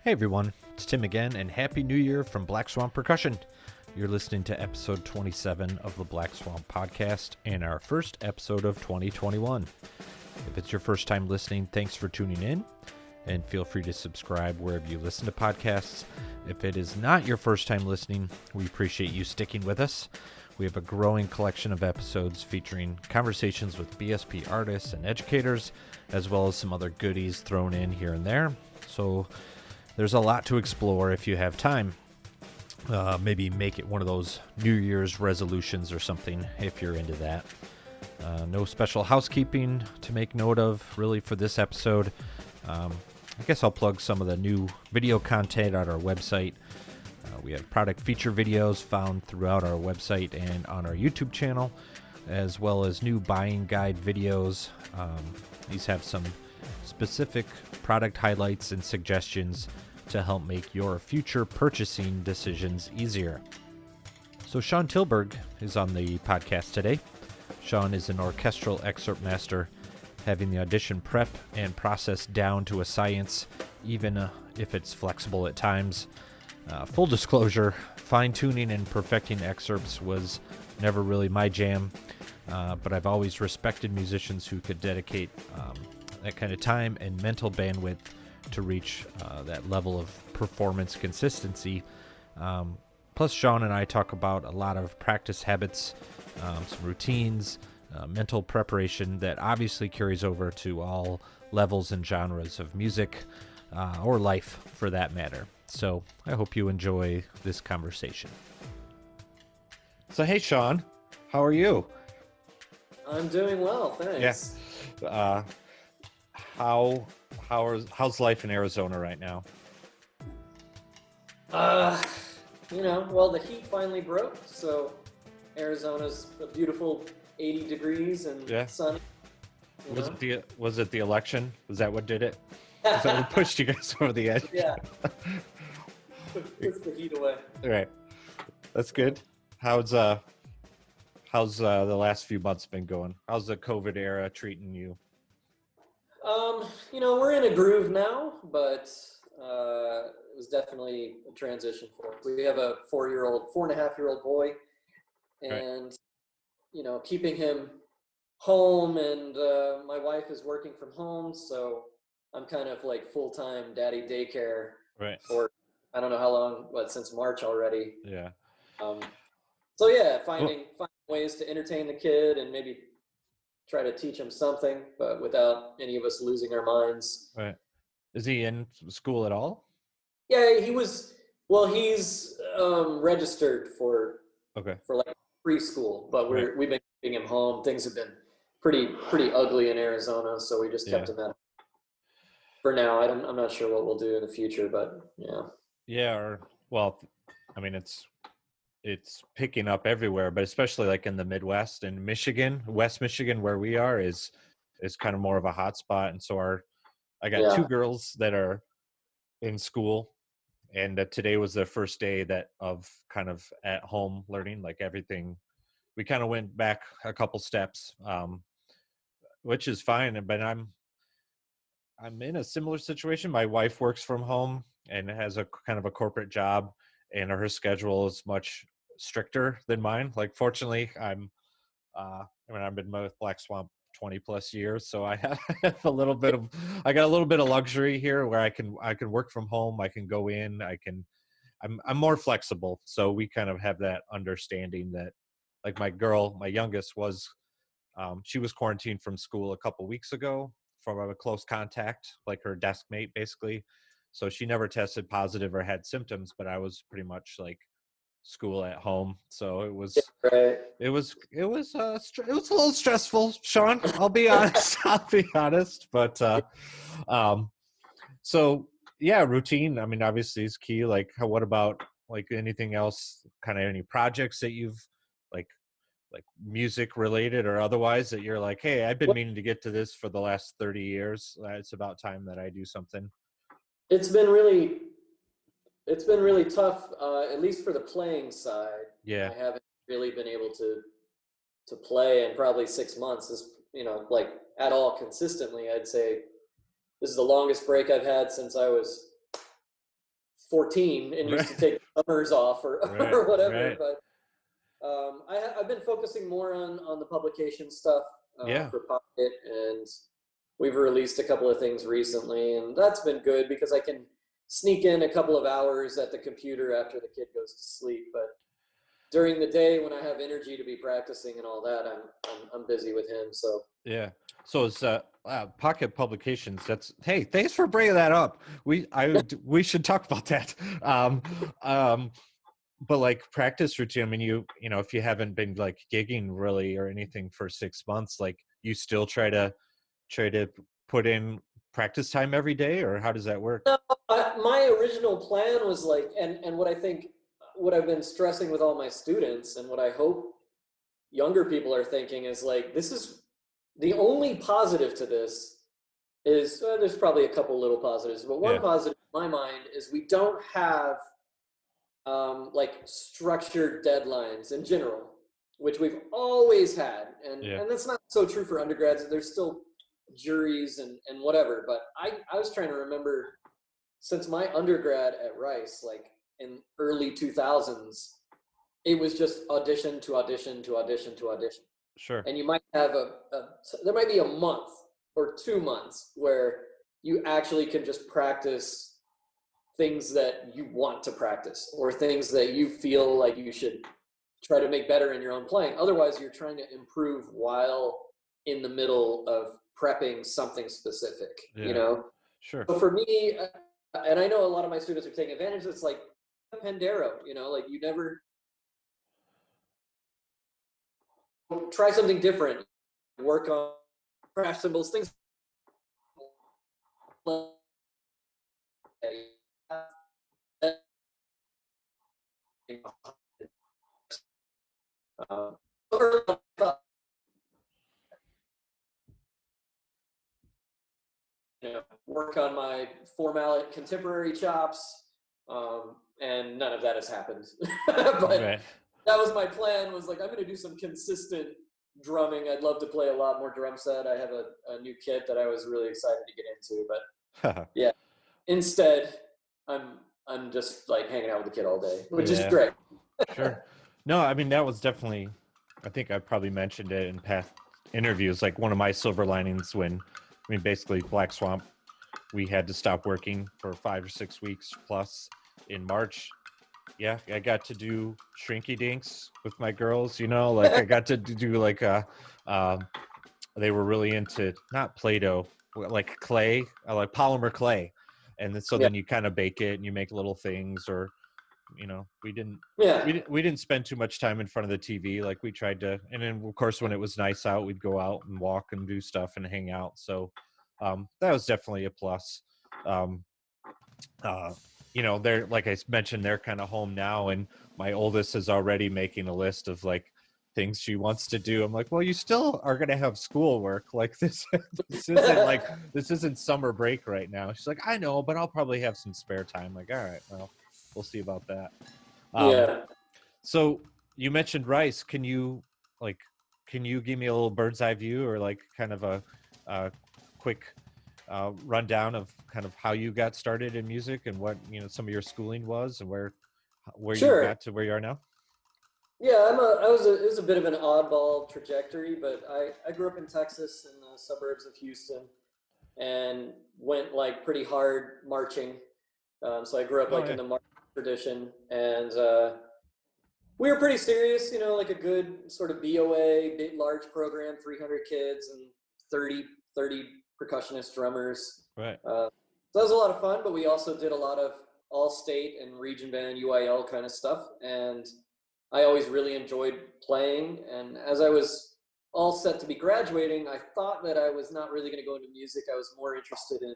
Hey everyone, it's Tim again, and Happy New Year from Black Swamp Percussion. You're listening to episode 27 of the Black Swamp Podcast and our first episode of 2021. If it's your first time listening, thanks for tuning in, and feel free to subscribe wherever you listen to podcasts. If it is not your first time listening, we appreciate you sticking with us. We have a growing collection of episodes featuring conversations with BSP artists and educators, as well as some other goodies thrown in here and there. So there's a lot to explore if you have time. Maybe make it one of those New Year's resolutions or something if you're into that. No special housekeeping to make note of really for this episode. I guess I'll plug some of the new video content on our website. We have product feature videos found throughout our website and on our YouTube channel, as well as new buying guide videos. These have some specific product highlights and suggestions to help make your future purchasing decisions easier. So Shaun Tilburg is on the podcast today. Shaun is an orchestral excerpt master, having the audition prep and process down to a science, even if it's flexible at times. Full disclosure, fine-tuning and perfecting excerpts was never really my jam, but I've always respected musicians who could dedicate that kind of time and mental bandwidth to reach that level of performance consistency. Plus, Shaun and I talk about a lot of practice habits, some routines, mental preparation that obviously carries over to all levels and genres of music, or life for that matter. So I hope you enjoy this conversation. So hey, Shaun, how are you? I'm doing well, thanks. Yeah. How's life in Arizona right now? Well, the heat finally broke, so Arizona's a beautiful 80 degrees and sunny. Was it the election? Was that what did it? Was that what pushed you guys over the edge? Yeah. Puts the heat away. Right. That's good. How's the last few months been going? How's the COVID era treating you? We're in a groove now, but it was definitely a transition for us. We have a 4.5-year-old boy, and right. Keeping him home, and my wife is working from home, so I'm kind of like full-time daddy daycare for I don't know how long, since March already. Yeah. Finding ways to entertain the kid and maybe try to teach him something, but without any of us losing our minds. Right. Is he in school at all? Yeah, he's registered for like preschool, but we've been keeping him home. Things have been pretty ugly in Arizona, so we just kept him at for now. I'm not sure what we'll do in the future, but yeah. Yeah, it's picking up everywhere, but especially like in the Midwest and Michigan, West Michigan, where we are is kind of more of a hot spot. And so I got two girls that are in school, and today was their first day of kind of at home learning, like everything. We kind of went back a couple steps, which is fine. But I'm in a similar situation. My wife works from home and has a kind of a corporate job, and her schedule is much stricter than mine. Like, fortunately, I've been with Black Swamp 20 plus years, so I have I got a little bit of luxury here where I can work from home. I can go in. I'm more flexible. So we kind of have that understanding that, like, my youngest she was quarantined from school a couple weeks ago from a close contact, like her desk mate, basically. So she never tested positive or had symptoms, but I was pretty much like school at home. So it was a little stressful, Shaun. I'll be honest. But routine. I mean, obviously is key. Like, what about like anything else? Kind of any projects that you've like music related or otherwise that you're like, hey, I've been meaning to get to this for the last 30 years. It's about time that I do something. It's been really tough, at least for the playing side. Yeah. I haven't really been able to play in probably 6 months, like at all consistently. I'd say this is the longest break I've had since I was 14 and used to take summers off or, Right. or whatever. Right. But I've been focusing more on the publication stuff Yeah. for Pocket, and we've released a couple of things recently, and that's been good because I can sneak in a couple of hours at the computer after the kid goes to sleep. But during the day when I have energy to be practicing and all that, I'm busy with him. So Yeah. So it's Pocket Publications. Hey, thanks for bringing that up. We should talk about that. But like practice routine. I mean, you know, if you haven't been like gigging really or anything for 6 months, like you still try to put in practice time every day, or how does that work? no, my original plan was like, and what I think, what I've been stressing with all my students, and what I hope younger people are thinking is like, this is the only positive to this is there's probably a couple little positives, but one Yeah. positive in my mind is we don't have like structured deadlines in general, which we've always had, Yeah. and that's not so true for undergrads. There's still juries and whatever, but I was trying to remember since my undergrad at Rice, like in early 2000s, it was just audition to audition to audition to audition. Sure. And you might have there might be a month or 2 months where you actually can just practice things that you want to practice or things that you feel like you should try to make better in your own playing. Otherwise, you're trying to improve while in the middle of prepping something specific, you Yeah. know? Sure. So for me, and I know a lot of my students are taking advantage, it's like Pandero, you know, like you never try something different, work on crash symbols, things like that. Uh, you know, work on my formal contemporary chops, and none of that has happened. But Right. that was my plan. Was like I'm going to do some consistent drumming. I'd love to play a lot more drum set. I have a new kit that I was really excited to get into, but yeah. Instead, I'm just like hanging out with the kid all day, which is Yeah. great. Sure. No, I mean that was definitely. I think I probably mentioned it in past interviews. Like one of my silver linings when, I mean, basically Black Swamp, we had to stop working for 5 or 6 weeks plus in March. Yeah, I got to do shrinky dinks with my girls. You know, like I got to do like um, they were really into not Play-Doh, like clay, like polymer clay, and then, so Yeah, then you kind of bake it and you make little things, or you know, we didn't yeah, we didn't spend too much time in front of the TV. Like we tried to, and then of course when it was nice out, we'd go out and walk and do stuff and hang out. So that was definitely a plus. Um, uh, you know, they're, like I mentioned, they're kind of home now, and my oldest is already making a list of like things she wants to do. I'm like, well, you still are going to have schoolwork. Like this, this isn't summer break right now. She's like, I know, but I'll probably have some spare time. Like, all right, well, we'll see about that. Um, yeah. so you mentioned Rice. Like, can you give me a little bird's eye view, or like kind of a quick rundown of kind of how you got started in music and what, you know, some of your schooling was and where you Sure. got to where you are now? Yeah, it was a bit of an oddball trajectory, but I grew up in Texas in the suburbs of Houston and went like pretty hard marching. So I grew up Oh like in yeah. the marching tradition, and we were pretty serious, you know, like a good sort of BOA, big, large program, 300 kids and 30 percussionist drummers. Right. So that was a lot of fun, but we also did a lot of all state and region band, UIL kind of stuff. And I always really enjoyed playing. And as I was all set to be graduating, I thought that I was not really going to go into music. I was more interested in,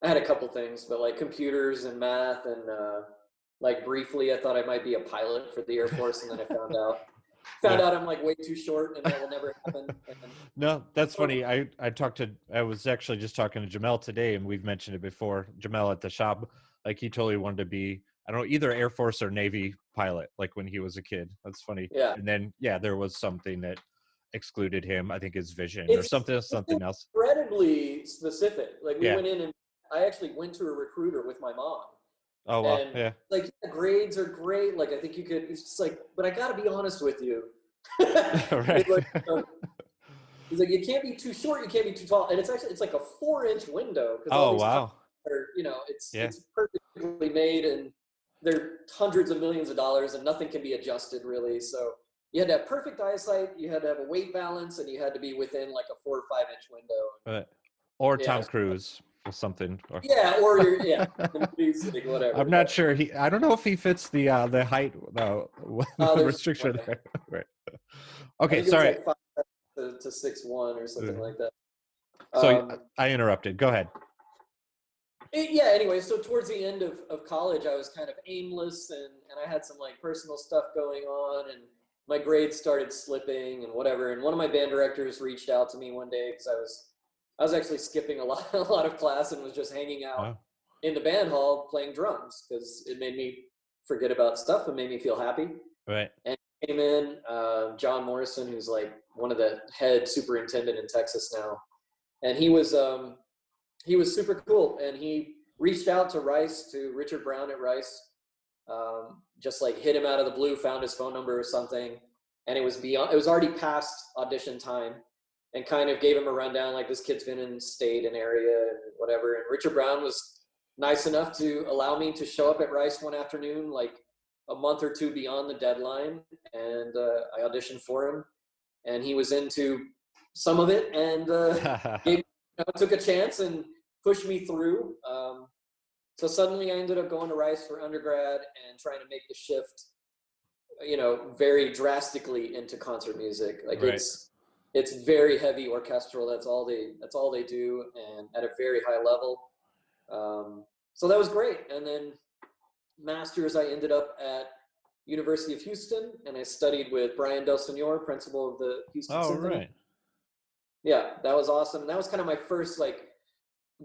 I had a couple things, but like computers and math, and like briefly I thought I might be a pilot for the Air Force, and then I found Yeah. out I'm like way too short and that will never happen. And No, that's funny. I was actually just talking to Jamel today, and we've mentioned it before. Jamel at the shop, like he totally wanted to be, I don't know, either Air Force or Navy pilot, like when he was a kid. That's funny. yeah, And then yeah, there was something that excluded him. I think his vision or it's something else. incredibly specific. Like we Yeah. went in and I actually went to a recruiter with my mom Oh, wow. And Yeah. like, yeah, grades are great. Like, I think you could, it's just like, but I got to be honest with you. Right. He's like, he's like, you can't be too short, you can't be too tall. And it's like a 4-inch window because all Oh, these wow. are, Yeah. it's perfectly made and they're hundreds of millions of dollars and nothing can be adjusted really. So you had to have perfect eyesight, you had to have a weight balance, and you had to be within like a 4 or 5 inch window. Right. Or Yeah. Tom Cruise or something. Or... Yeah, or the movies, like whatever. I'm not sure. I don't know if he fits the height, the There's restriction. no way. Right. I Okay. think it was Sorry. like 5 to 6'1" or something like that. So I interrupted. Go ahead. Yeah, anyway, so towards the end of college, I was kind of aimless and I had some like personal stuff going on and my grades started slipping and whatever. And one of my band directors reached out to me one day because I was actually skipping a lot of class and was just hanging out in the band hall playing drums because it made me forget about stuff and made me feel happy. Right. And came in, John Morrison, who's like one of the head superintendent in Texas now, and he was super cool, and he reached out to Richard Brown at Rice, just like hit him out of the blue, found his phone number or something, and it was already past audition time, and kind of gave him a rundown, like, this kid's been in state and area and whatever. And Richard Brown was nice enough to allow me to show up at Rice one afternoon, like a month or two beyond the deadline, and I auditioned for him, and he was into some of it, and took a chance and pushed me through. So suddenly I ended up going to Rice for undergrad and trying to make the shift, very drastically into concert music. Like right. it's very heavy orchestral. That's all they do, and at a very high level. So that was great. And then master's, I ended up at University of Houston, and I studied with Brian Del Señor, principal of the Houston Symphony. Right. Yeah, that was awesome. That was kind of my first like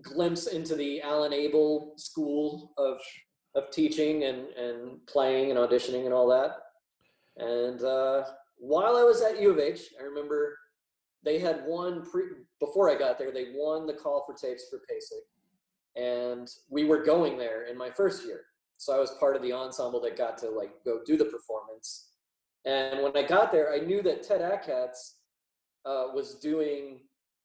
glimpse into the Alan Abel school of teaching and playing and auditioning and all that. And while I was at U of H, I remember they had before I got there, they won the call for tapes for PASIC, and we were going there in my first year. So I was part of the ensemble that got to like go do the performance. And when I got there, I knew that Ted Atkatz was doing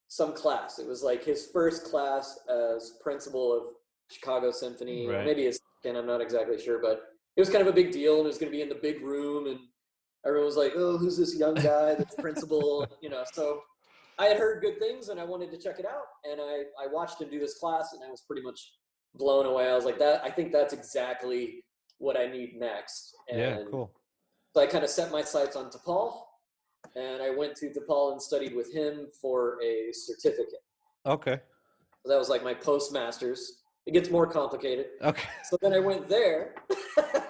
some class. It was like his first class as principal of Chicago Symphony, Right. or maybe his second, I'm not exactly sure, but it was kind of a big deal, and it was going to be in the big room, and everyone was like, oh, who's this young guy that's principal? So I had heard good things, and I wanted to check it out, and I watched him do this class, and I was pretty much blown away. I was like, I think that's exactly what I need next. And yeah, cool. So I kind of set my sights on DePaul, and I went to DePaul and studied with him for a certificate. Okay. So that was like my postmaster's. It gets more complicated. Okay. So then I went there.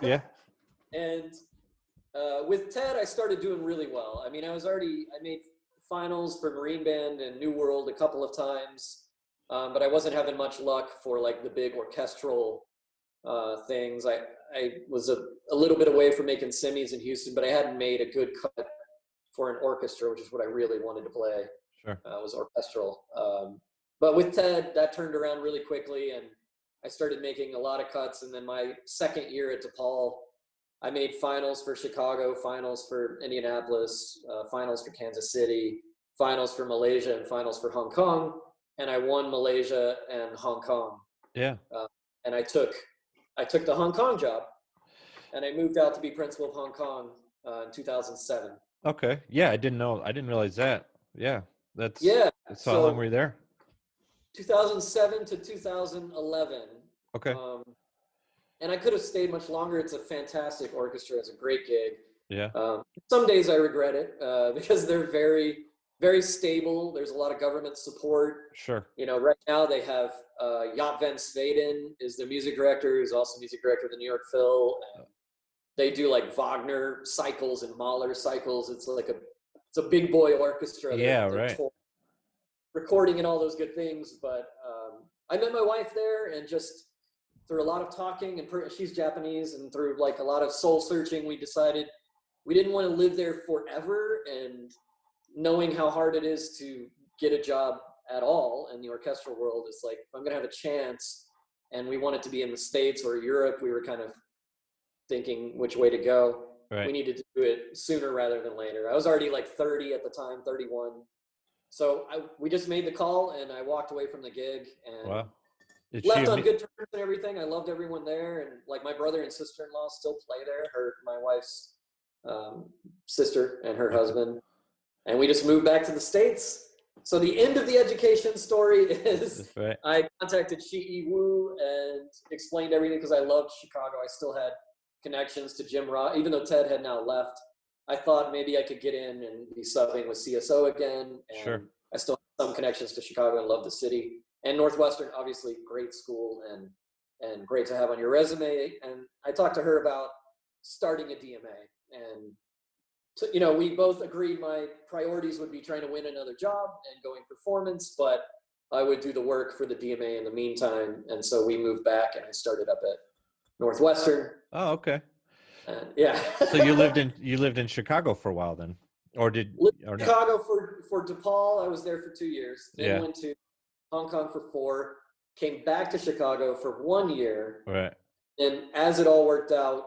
Yeah. And with Ted, I started doing really well. I mean, I made finals for Marine Band and New World a couple of times, but I wasn't having much luck for like the big orchestral things. I was a little bit away from making semis in Houston, but I hadn't made a good cut for an orchestra, which is what I really wanted to play. Sure. Was orchestral. But with Ted, that turned around really quickly, and I started making a lot of cuts. And then my second year at DePaul, I made finals for Chicago, finals for Indianapolis, finals for Kansas City, finals for Malaysia, and finals for Hong Kong. And I won Malaysia and Hong Kong. Yeah. And I took the Hong Kong job, and I moved out to be principal of Hong Kong in 2007. Okay. Yeah, I didn't realize that. Yeah. That's how long were you there? 2007 to 2011. Okay. And I could have stayed much longer. It's a fantastic orchestra. It's a great gig. Yeah. Some days I regret it because they're very, very stable. There's a lot of government support. Sure. Right now they have Jaap van Zweden is the music director, who's also music director of the New York Phil. And they do like Wagner cycles and Mahler cycles. It's a big boy orchestra. Yeah, right. Recording and all those good things. But I met my wife there, and just through a lot of talking, and she's Japanese, and through like a lot of soul searching, we decided we didn't want to live there forever. And knowing how hard it is to get a job at all in the orchestral world, it's like, if I'm going to have a chance and we wanted to be in the States or Europe. We were kind of thinking which way to go. Right. We needed to do it sooner rather than later. I was already like 30 at the time, 31. So we just made the call, and I walked away from the gig and Wow. left on good terms and everything. I loved everyone there, and like my brother and sister-in-law still play there. My wife's sister and her husband, and we just moved back to the States. So the end of the education story is right. I contacted Shi Wu and explained everything because I loved Chicago. I still had connections to Jim Ross, even though Ted had now left. I thought maybe I could get in and be subbing with CSO again. And sure. I still have some connections to Chicago and love the city. And Northwestern, obviously, great school and great to have on your resume. And I talked to her about starting a DMA. And, you know, we both agreed my priorities would be trying to win another job and going performance, but I would do the work for the DMA in the meantime. And so we moved back, and I started up at Northwestern. Oh, okay. Yeah. So you lived in Chicago for a while then, or Chicago for DePaul? I was there for 2 years. Then went to Hong Kong for 4. Came back to Chicago for 1 year. Right. And as it all worked out,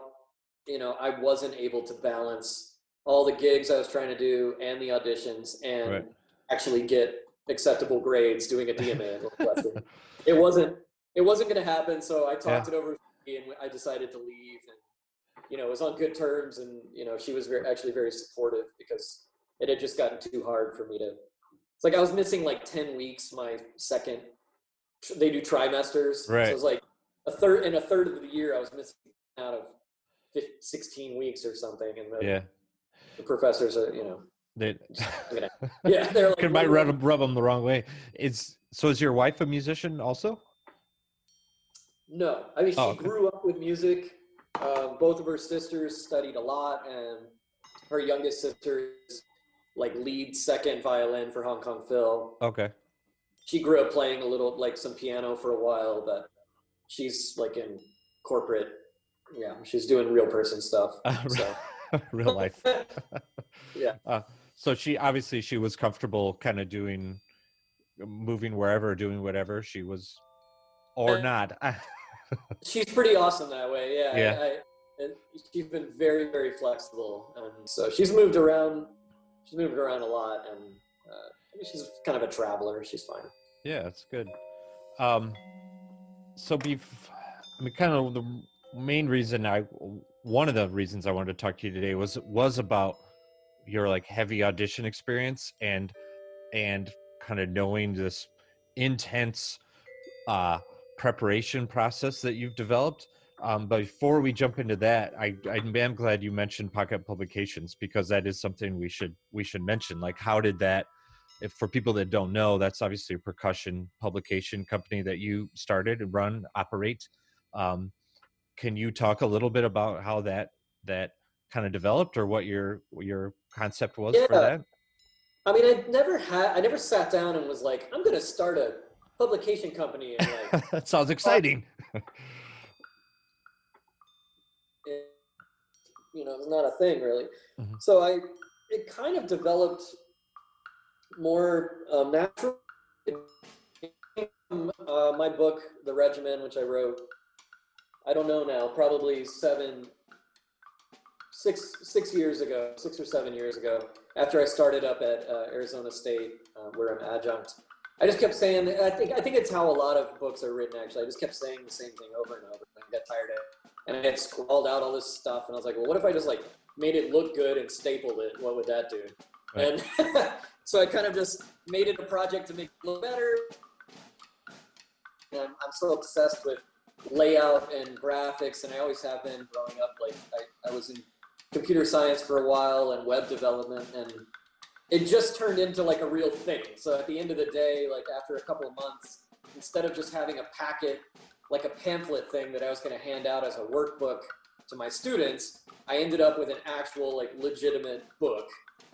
you know, I wasn't able to balance all the gigs I was trying to do and the auditions and actually get acceptable grades doing a DMA at Northwestern. It wasn't going to happen. So I talked it over, and I decided to leave. And you know, it was on good terms, and you know, she was actually very supportive because it had just gotten too hard for me to. It's like I was missing like 10 weeks. My second, they do trimesters, right? So it was like a third of the year I was missing out of 16 weeks or something, and the professors are, you know, they're like, could might rub them the wrong way. Is your wife a musician also? No, I mean she grew up with music. Both of her sisters studied a lot, and her youngest sister is like lead second violin for Hong Kong Phil. Okay. She grew up playing a little, like some piano for a while, but she's like in corporate. Yeah, she's doing real person stuff. So. Real life. Yeah. So she was comfortable kind of moving wherever, doing whatever she was, or not. She's pretty awesome that way. Yeah. And she's been very, very flexible, and so she's moved around. She's moved around a lot, and she's kind of a traveler. She's fine. Yeah, that's good. So kind of the main reason one of the reasons I wanted to talk to you today was about your like heavy audition experience and kind of knowing this intense preparation process that you've developed. But before we jump into that, I am glad you mentioned Pocket Publications, because that is something we should mention. Like, how did that, if for people that don't know, that's obviously a percussion publication company that you started and operate. Can you talk a little bit about how that kind of developed, or what your concept was for that? I mean, I never sat down and was like, I'm going to start a publication company. And like, that sounds exciting. You know, it's not a thing really. Mm-hmm. So it kind of developed more natural. My book, The Regimen, which I wrote, I don't know now, probably 6 years ago, 6 or 7 years ago, after I started up at Arizona State, where I'm adjunct. I just kept saying, I think it's how a lot of books are written, actually. I just kept saying the same thing over and over, and I got tired of it. And I had scrawled out all this stuff, and I was like, well, what if I just like made it look good and stapled it? What would that do? Right. And so I kind of just made it a project to make it look better. And I'm so obsessed with layout and graphics, and I always have been growing up. Like I was in computer science for a while and web development, and it just turned into like a real thing. So at the end of the day, like after a couple of months, instead of just having a packet, like a pamphlet thing that I was going to hand out as a workbook to my students, I ended up with an actual like legitimate book.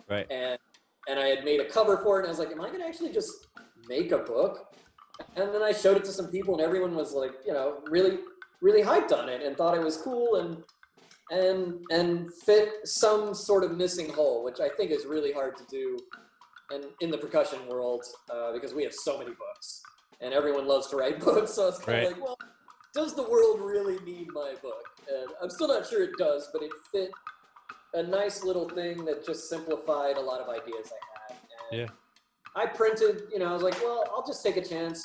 Right. And I had made a cover for it, and I was like, am I going to actually just make a book? And then I showed it to some people, and everyone was like, you know, really, really hyped on it and thought it was cool and fit some sort of missing hole, which I think is really hard to do in the percussion world, because we have so many books and everyone loves to write books. So it's kind of like, well, does the world really need my book? And I'm still not sure it does, but it fit a nice little thing that just simplified a lot of ideas I had. And Yeah. I printed, I was like, well, I'll just take a chance.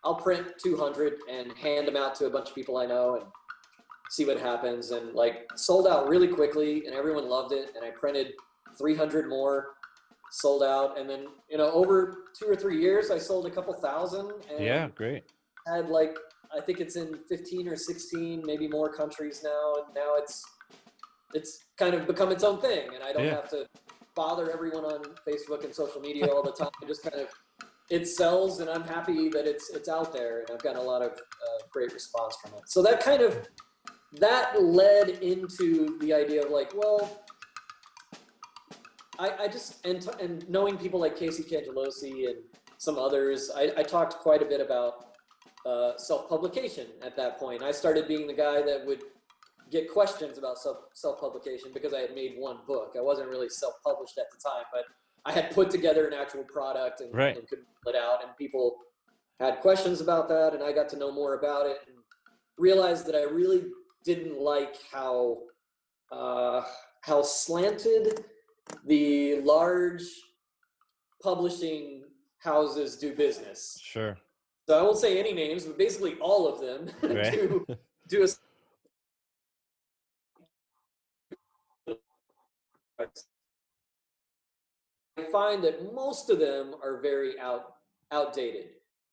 I'll print 200 and hand them out to a bunch of people I know and see what happens. And like sold out really quickly and everyone loved it. And I printed 300 more, sold out. And then, over 2 or 3 years, I sold a couple thousand and Yeah, great. had like, I think it's in 15 or 16, maybe more countries now. And now it's kind of become its own thing. And I don't have to bother everyone on Facebook and social media all the time. I just kind of, it sells and I'm happy that it's out there and I've gotten a lot of great response from it. So that led into the idea of like, well, I just, and knowing people like Casey Cangelosi and some others, I talked quite a bit about self-publication at that point. I started being the guy that would get questions about self-publication because I had made one book. I wasn't really self-published at the time, but I had put together an actual product and could roll it out, and people had questions about that, and I got to know more about it and realized that I really didn't like how slanted the large publishing houses do business. Sure. So I won't say any names, but basically all of them do a. I find that most of them are very outdated.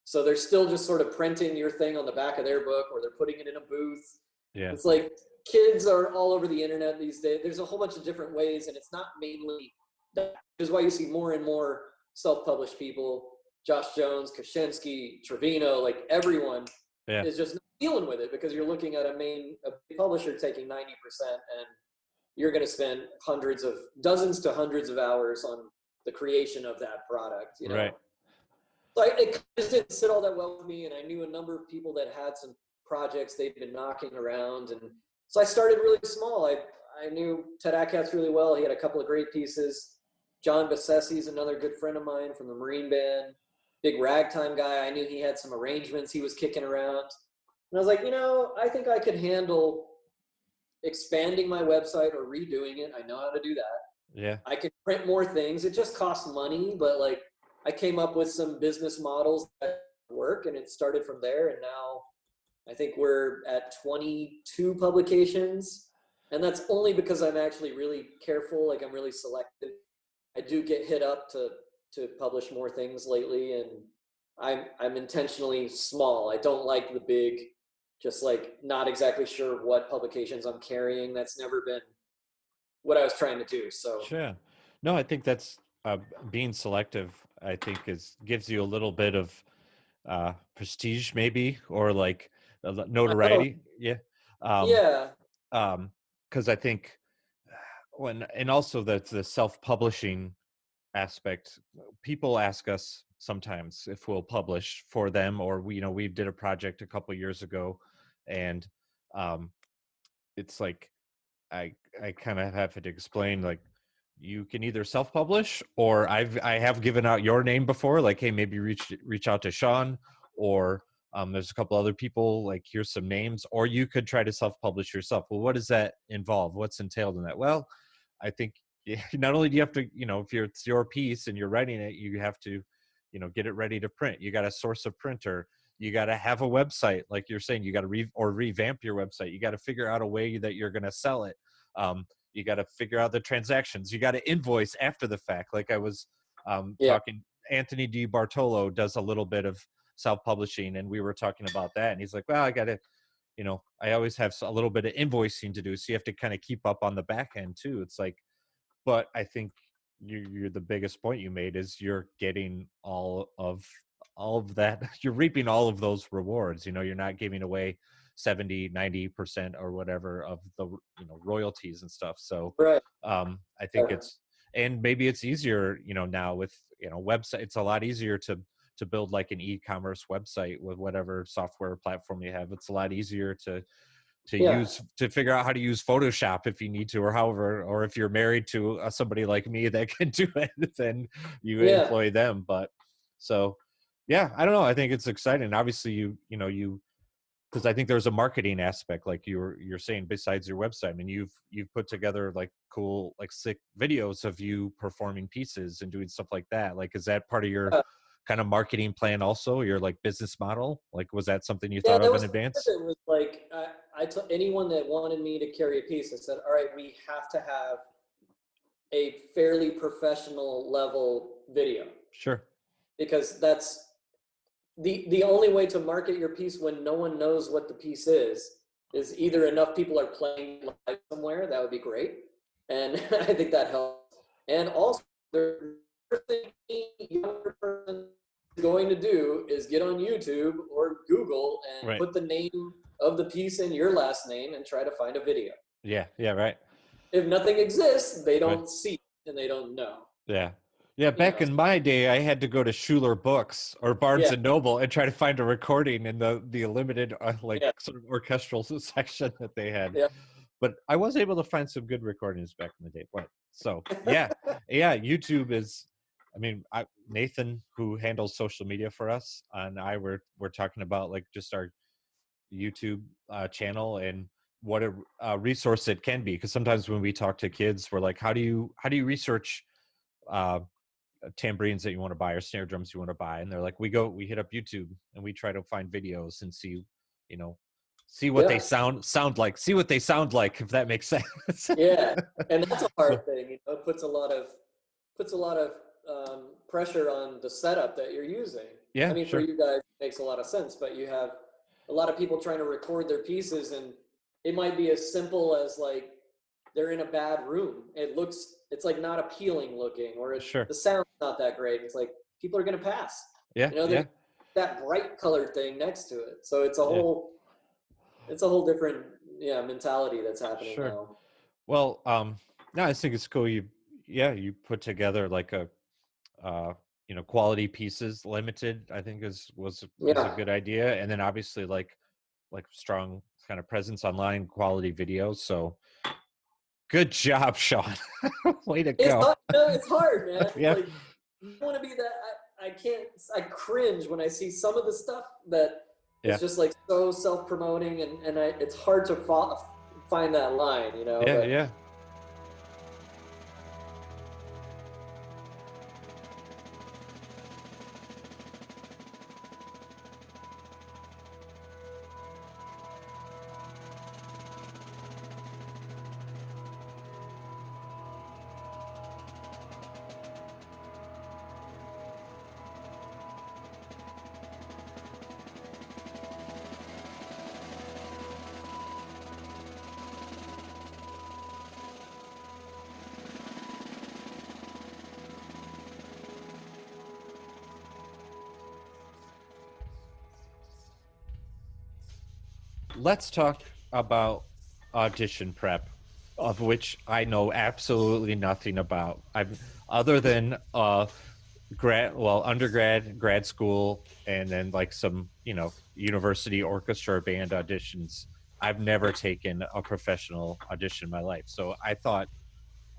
So they're still just sort of printing your thing on the back of their book, or they're putting it in a booth. Yeah. It's like kids are all over the internet these days. There's a whole bunch of different ways, and it's not mainly that. Which is why you see more and more self-published people. Josh Jones, Koshinsky, Trevino, like everyone is just not dealing with it because you're looking at a publisher taking 90%, and you're going to spend dozens to hundreds of hours on the creation of that product, Right. So it just didn't sit all that well with me, and I knew a number of people that had some projects they'd been knocking around, and so I started really small. I knew Ted Atkatz really well. He had a couple of great pieces. John Bassessi's another good friend of mine from the Marine Band, big ragtime guy. I knew he had some arrangements he was kicking around, and I was like, I think I could handle expanding my website or redoing it. I know how to do that. Yeah. I can print more things. It just costs money, but like I came up with some business models that work, and it started from there. And now I think we're at 22 publications, and that's only because I'm actually really careful. Like I'm really selective. I do get hit up to publish more things lately, and I'm intentionally small. I don't like the big, just like not exactly sure what publications I'm carrying. That's never been what I was trying to do. So sure. No, I think that's being selective. I think gives you a little bit of prestige, maybe, or like notoriety. Yeah. Yeah. Because I think and also the self-publishing aspect, people ask us sometimes if we'll publish for them, or we did a project a couple years ago, and it's like I kind of have to explain, like, you can either self-publish, or I have given out your name before, like, hey, maybe reach out to Shaun, or there's a couple other people, like, here's some names, or you could try to self-publish yourself. Well, what does that involve? What's entailed in that? Well, I think not only do you have to, if it's your piece and you're writing it, you have to, get it ready to print. You got to source a printer. You got to have a website, like you're saying. You got to revamp your website. You got to figure out a way that you're going to sell it. You got to figure out the transactions. You got to invoice after the fact. Like I was talking, Anthony Di Bartolo does a little bit of self-publishing, and we were talking about that, and he's like, well, I got to, I always have a little bit of invoicing to do. So you have to kind of keep up on the back end too. It's like, but I think you're the biggest point you made is you're getting all of that. You're reaping all of those rewards. You're not giving away 70-90% or whatever of the royalties and stuff. So I think and maybe it's easier now with website. It's a lot easier to build like an e-commerce website with whatever software platform you have. It's a lot easier to use, to figure out how to use Photoshop if you need to, or however, or if you're married to somebody like me that can do it, then you employ them. But so, yeah, I don't know. I think it's exciting. Obviously you because I think there's a marketing aspect, like you're saying, besides your website. I mean, you've put together like cool, like sick videos of you performing pieces and doing stuff like that. Like, is that part of your kind of marketing plan also, your like business model? Like, was that something you Yeah, thought that of in was part of advance? it. Was like I told anyone that wanted me to carry a piece, I said, all right, we have to have a fairly professional level video, Sure. because that's the only way to market your piece when no one knows what the piece is either enough people are playing live somewhere, that would be great, and I think that helps. And also, the first thing any younger person is going to do is get on YouTube or Google and Right. put the name of the piece in your last name and try to find a video. Yeah. Yeah. Right. If nothing exists, they Right. don't see it and they don't know. Yeah. Yeah, You back know, in my day, I had to go to Schuler Books or Barnes yeah, and Noble and try to find a recording in the limited like yeah, sort of orchestral section that they had. yeah. But I was able to find some good recordings back in the day. But so yeah, yeah, YouTube is. I mean, Nathan, who handles social media for us, and I we're talking about like just our YouTube channel and what a resource it can be. Because sometimes when we talk to kids, we're like, how do you research uh, tambourines that you want to buy or snare drums you want to buy? And they're like, we hit up YouTube and we try to find videos and see, you know, see what they Yeah. sound like, see what they sound like, if that makes sense. Yeah, and that's a So hard thing. It puts a lot of pressure on the setup that you're using. I yeah, mean, for sure. you guys, it makes a lot of sense, but you have a lot of people trying to record their pieces, and it might be as simple as like they're in a bad room. It's like not appealing looking, or Sure. the sound's not that great. It's like people are gonna pass. Yeah, There's yeah, that bright colored thing next to it, so yeah, it's a whole different mentality that's happening sure. now. Well, no, I think it's cool. You put together like a uh quality pieces limited, I think is a Yeah. good idea. And then obviously like strong kind of presence online, quality videos. So good job, Shaun. Way to It's go. hard, no, it's hard, man. It's Yeah, like you want to be that. I can't. I cringe when I see some of the stuff that is yeah, just like so self-promoting, and it's hard to find that line, yeah, But yeah. Let's talk about audition prep, of which I know absolutely nothing about. I've other than undergrad, grad school, and then like some, university orchestra or band auditions. I've never taken a professional audition in my life. So I thought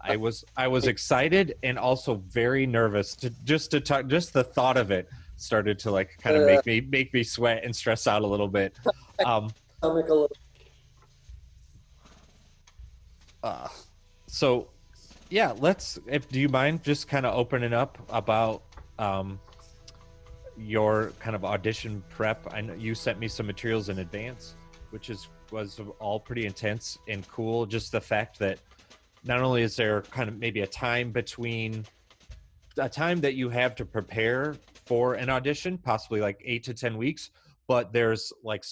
I was excited and also very nervous to talk. Just the thought of it started to like kind of uh, make me sweat and stress out a little bit. Um, stomach a little. uh, so yeah, if do you mind just kind of opening up about your kind of audition prep? I know you sent me some materials in advance, which was all pretty intense and cool. Just the fact that not only is there kind of maybe a time that you have to prepare for an audition, possibly like 8 to 10 weeks, but there's like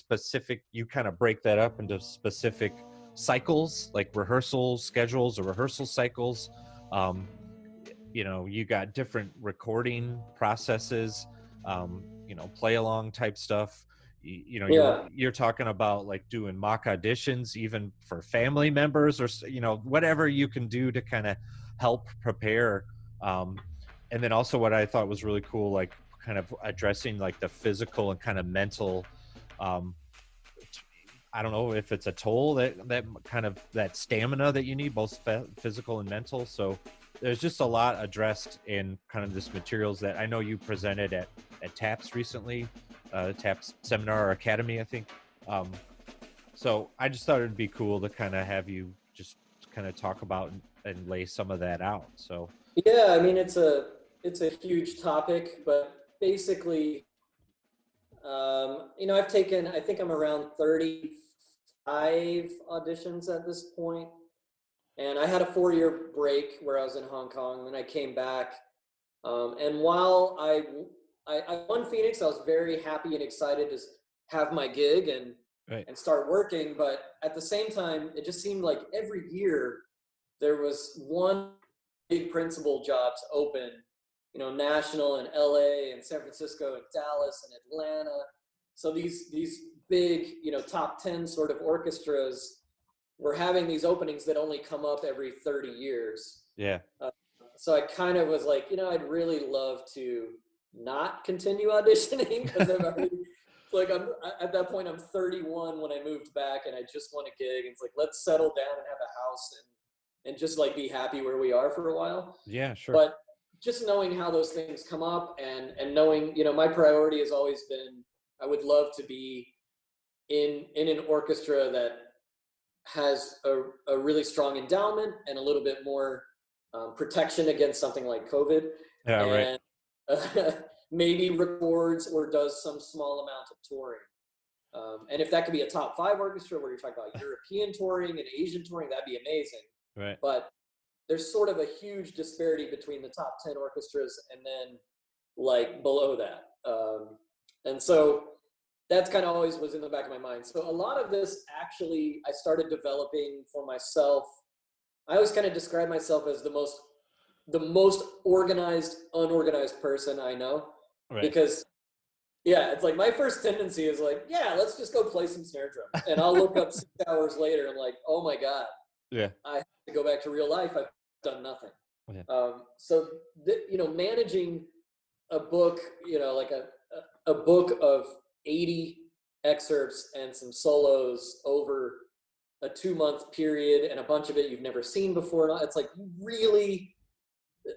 you kind of break that up into specific cycles, like rehearsal schedules or rehearsal cycles. Um, you got different recording processes, play along type stuff. Yeah, You're talking about like doing mock auditions even for family members, or whatever you can do to kind of help prepare. And then also what I thought was really cool, like kind of addressing like the physical and kind of mental, um, I don't know if it's a toll that kind of that stamina that you need, both physical and mental. So there's just a lot addressed in kind of this materials that I know you presented at TAPS recently, TAPS seminar or academy, I think. So I just thought it'd be cool to kind of have you just kind of talk about and lay some of that out. So Yeah, I mean it's a huge topic, but basically, I've taken, I think I'm around 35 auditions at this point, and I had a 4-year break where I was in Hong Kong, and I came back. And while I won Phoenix, I was very happy and excited to have my gig right, and start working. But at the same time, it just seemed like every year there was one big principal jobs open, national in LA and San Francisco and Dallas and Atlanta. So these big, top 10 sort of orchestras were having these openings that only come up every 30 years. yeah, So I kind of was like, I'd really love to not continue auditioning because I've already, it's like at that point I'm 31 when I moved back and I just want a gig. And it's like, let's settle down and have a house and just like be happy where we are for a while. yeah, sure, But just knowing how those things come up and knowing, my priority has always been, I would love to be in an orchestra that has a really strong endowment and a little bit more protection against something like COVID, yeah, right, and maybe records or does some small amount of touring. And if that could be a top 5 orchestra where you're talking about European touring and Asian touring, that'd be amazing. right, But there's sort of a huge disparity between the top 10 orchestras and then like below that. And so that's kind of always was in the back of my mind. So a lot of this actually I started developing for myself. I always kind of describe myself as the most organized, unorganized person I know. right, Because yeah, it's like my first tendency is like, yeah, let's just go play some snare drum. And I'll look up 6 hours later and like, oh my God, yeah, I have to go back to real life. I've done nothing. yeah, So managing a book, like a book of 80 excerpts and some solos over a 2-month period and a bunch of it you've never seen before. It's like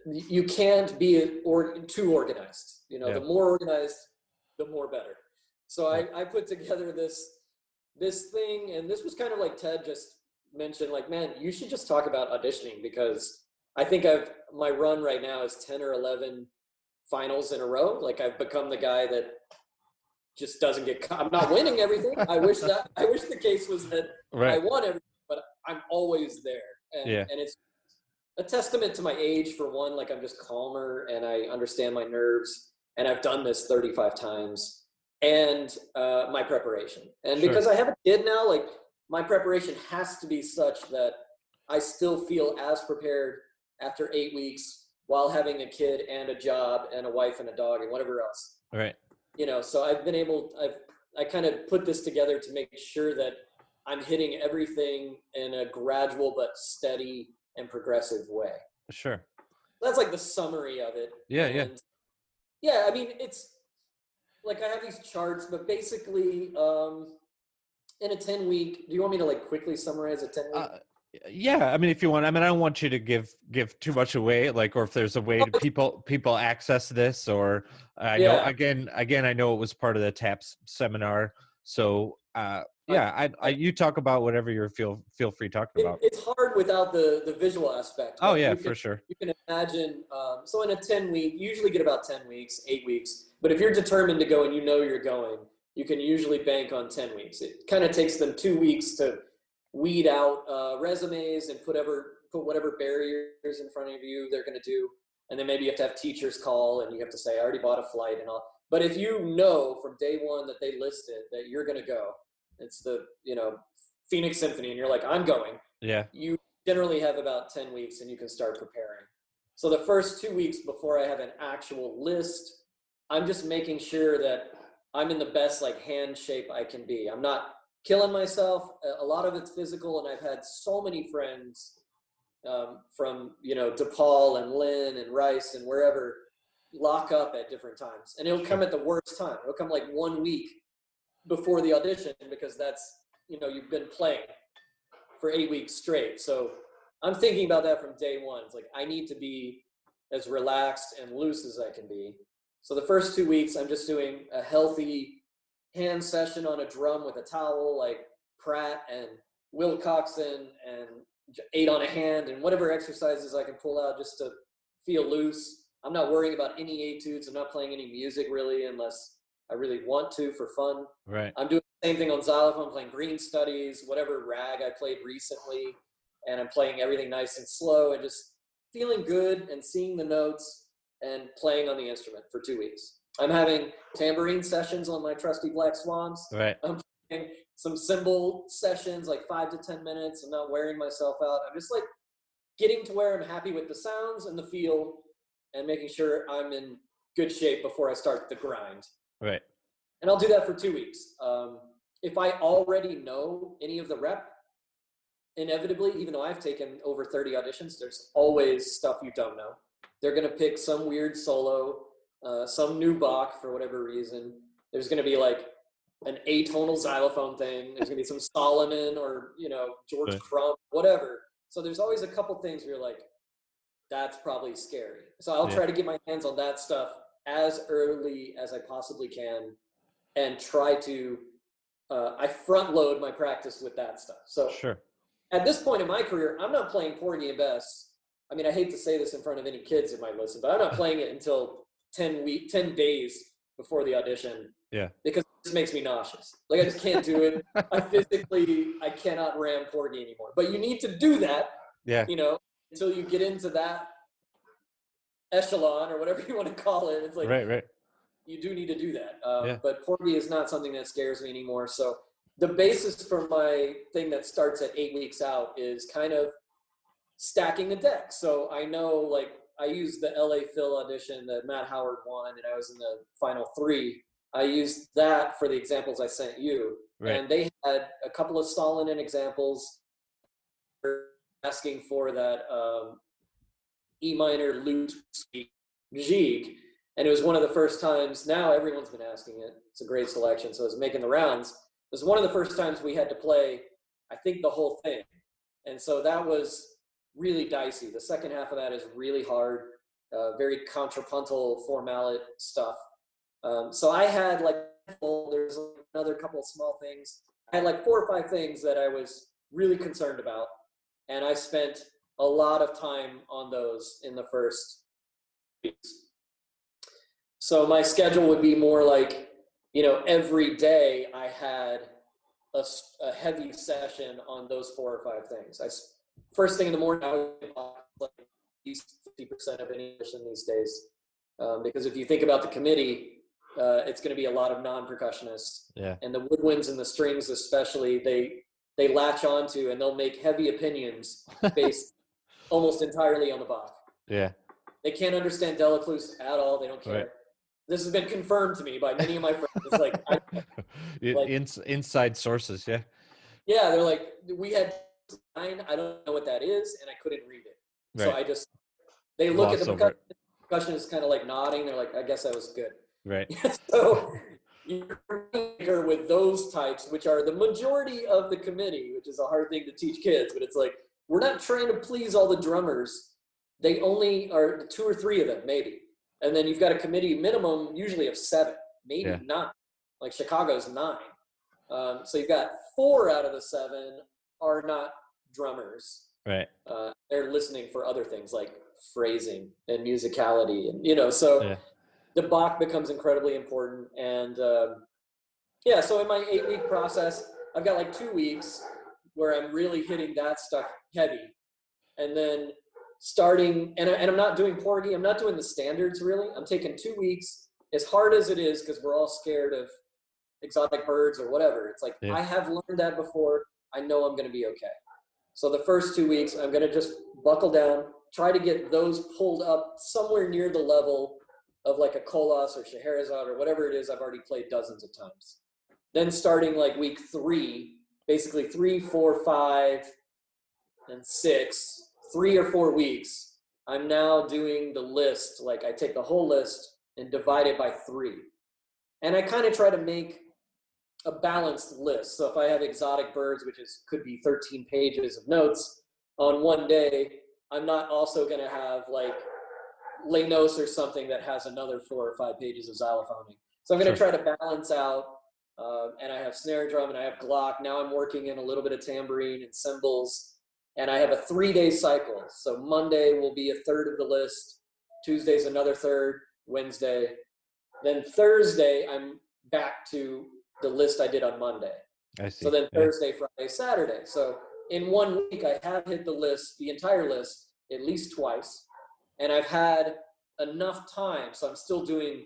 you can't be too organized. yeah, The more organized, the more better. So yeah, I put together this thing, and this was kind of like Ted just mentioned, like, man, you should just talk about auditioning, because I think my run right now is 10 or 11 finals in a row. Like I've become the guy that just doesn't I'm not winning everything. I wish the case was that I right, won everything, but I'm always there. yeah, And it's a testament to my age, for one. Like I'm just calmer and I understand my nerves, and I've done this 35 times, and my preparation. And sure, because I have a kid now, like my preparation has to be such that I still feel as prepared after 8 weeks while having a kid and a job and a wife and a dog and whatever else. right, So I kind of put this together to make sure that I'm hitting everything in a gradual but steady and progressive way. sure, That's like the summary of it. yeah, yeah. And yeah, I mean, it's like I have these charts, but basically, in a 10-week, do you want me to like quickly summarize a 10-week? Yeah, I mean, if you want, I mean, I don't want you to give too much away, like, or if there's a way to people access this, or I know Yeah. again, I know it was part of the TAPS seminar, so yeah, I you talk about whatever you feel free talking about. It's hard without the visual aspect, Oh but yeah, you for can sure. you can imagine. So in a 10-week, you usually get about 10 weeks, 8 weeks. But if you're determined to go and you're going, you can usually bank on 10 weeks. It kind of takes them 2 weeks to weed out resumes and put whatever barriers in front of you they're going to do, and then maybe you have to have teachers call and you have to say, I already bought a flight and all. But if you know from day one that they listed that you're going to go, it's the Phoenix Symphony, and you're like, I'm going, Yeah, you generally have about 10 weeks and you can start preparing. So the first 2 weeks before I have an actual list, I'm just making sure that I'm in the best like hand shape I can be. I'm not killing myself. A lot of it's physical, and I've had so many friends from DePaul and Lynn and Rice and wherever lock up at different times, and it'll sure, come at the worst time. It'll come like 1 week before the audition, because that's you've been playing for 8 weeks straight. So I'm thinking about that from day one. It's like I need to be as relaxed and loose as I can be. So the first 2 weeks, I'm just doing a healthy hand session on a drum with a towel like Pratt and Wilcoxon, and 8 on a hand, and whatever exercises I can pull out just to feel loose. I'm not worrying about any etudes. I'm not playing any music really unless I really want to for fun. Right. I'm doing the same thing on xylophone, playing green studies, whatever rag I played recently, and I'm playing everything nice and slow and just feeling good and seeing the notes and playing on the instrument for 2 weeks. I'm having tambourine sessions on my trusty Black Swans. Right. I'm playing some cymbal sessions, like 5 to 10 minutes. I'm not wearing myself out. I'm just like getting to where I'm happy with the sounds and the feel and making sure I'm in good shape before I start the grind. Right. And I'll do that for 2 weeks. If I already know any of the rep, inevitably, even though I've taken over 30 auditions, there's always stuff you don't know. They're going to pick some weird solo, some new Bach for whatever reason. There's going to be like an atonal xylophone thing. There's going to be some Solomon or, George Crump, whatever. So there's always a couple things where you're like, that's probably scary. So I'll try to get my hands on that stuff as early as I possibly can and try to, I front load my practice with that stuff. So at this point in my career, I'm not playing Porgy and Bess. I mean, I hate to say this in front of any kids that might listen, but I'm not playing it until 10 days before the audition. Yeah. Because this makes me nauseous. Like, I just can't do it. I cannot ram Porgy anymore. But you need to do that, until you get into that echelon or whatever you want to call it. It's like, right. You do need to do that. But Porgy is not something that scares me anymore. So the basis for my thing that starts at 8 weeks out is kind of stacking the deck. So I know, like, I used the LA Phil audition that Matt Howard won, and I was in the final 3. I used that for the examples I sent you. Right. And they had a couple of Stalin examples asking for that E minor lute suite Gigue. And it was one of the first times, now everyone's been asking it. It's a great selection, so it's making the rounds. It was one of the first times we had to play, I think, the whole thing. And so that was really dicey. The second half of that is really hard, very contrapuntal formality stuff. So I had like, there's another couple of small things. I had like 4 or 5 things that I was really concerned about. And I spent a lot of time on those in the first weeks. So my schedule would be more like, every day I had a heavy session on those 4 or 5 things. First thing in the morning, I would like at least 50% of any audition these days. Because if you think about the committee, it's going to be a lot of non-percussionists. Yeah. And the woodwinds and the strings especially, they latch onto and they'll make heavy opinions based almost entirely on the Bach. Yeah. They can't understand Delacluse at all. They don't care. Right. This has been confirmed to me by many of my friends. It's like inside sources, yeah. Yeah, they're like, we had 9, I don't know what that is, and I couldn't read it. Right. So they look at the percussion is kind of like nodding. They're like, I guess that was good. Right. So you're with those types, which are the majority of the committee, which is a hard thing to teach kids, but it's like, we're not trying to please all the drummers. They only are 2 or 3 of them, maybe. And then you've got a committee minimum usually of 7, maybe 9. Like Chicago's 9. So you've got 4 out of the 7 are not drummers. Right. They're listening for other things like phrasing and musicality, and so the Bach becomes incredibly important. And so in my 8-week process, I've got like 2 weeks where I'm really hitting that stuff heavy, and then starting, and I'm not doing Porgy, I'm not doing the standards really. I'm taking 2 weeks, as hard as it is, because we're all scared of exotic birds or whatever. It's like, I have learned that before. I know I'm going to be okay. So the first 2 weeks, I'm going to just buckle down, try to get those pulled up somewhere near the level of like a Kolas or Scheherazade or whatever it is I've already played dozens of times. Then starting like week 3, basically 3, 4, 5, and 6, 3 or 4 weeks, I'm now doing the list. Like I take the whole list and divide it by 3. And I kind of try to make a balanced list. So if I have exotic birds, which could be 13 pages of notes on one day, I'm not also going to have like Lenos or something that has another 4 or 5 pages of xylophoning. So I'm going to try to balance out and I have snare drum and I have Glock. Now I'm working in a little bit of tambourine and cymbals, and I have a 3-day cycle. So Monday will be a third of the list, Tuesday's another third, Wednesday. Then Thursday, I'm back to the list I did on Monday. I see. So then Thursday, Friday, Saturday. So in 1 week, I have hit the list, the entire list, at least twice. And I've had enough time. So I'm still doing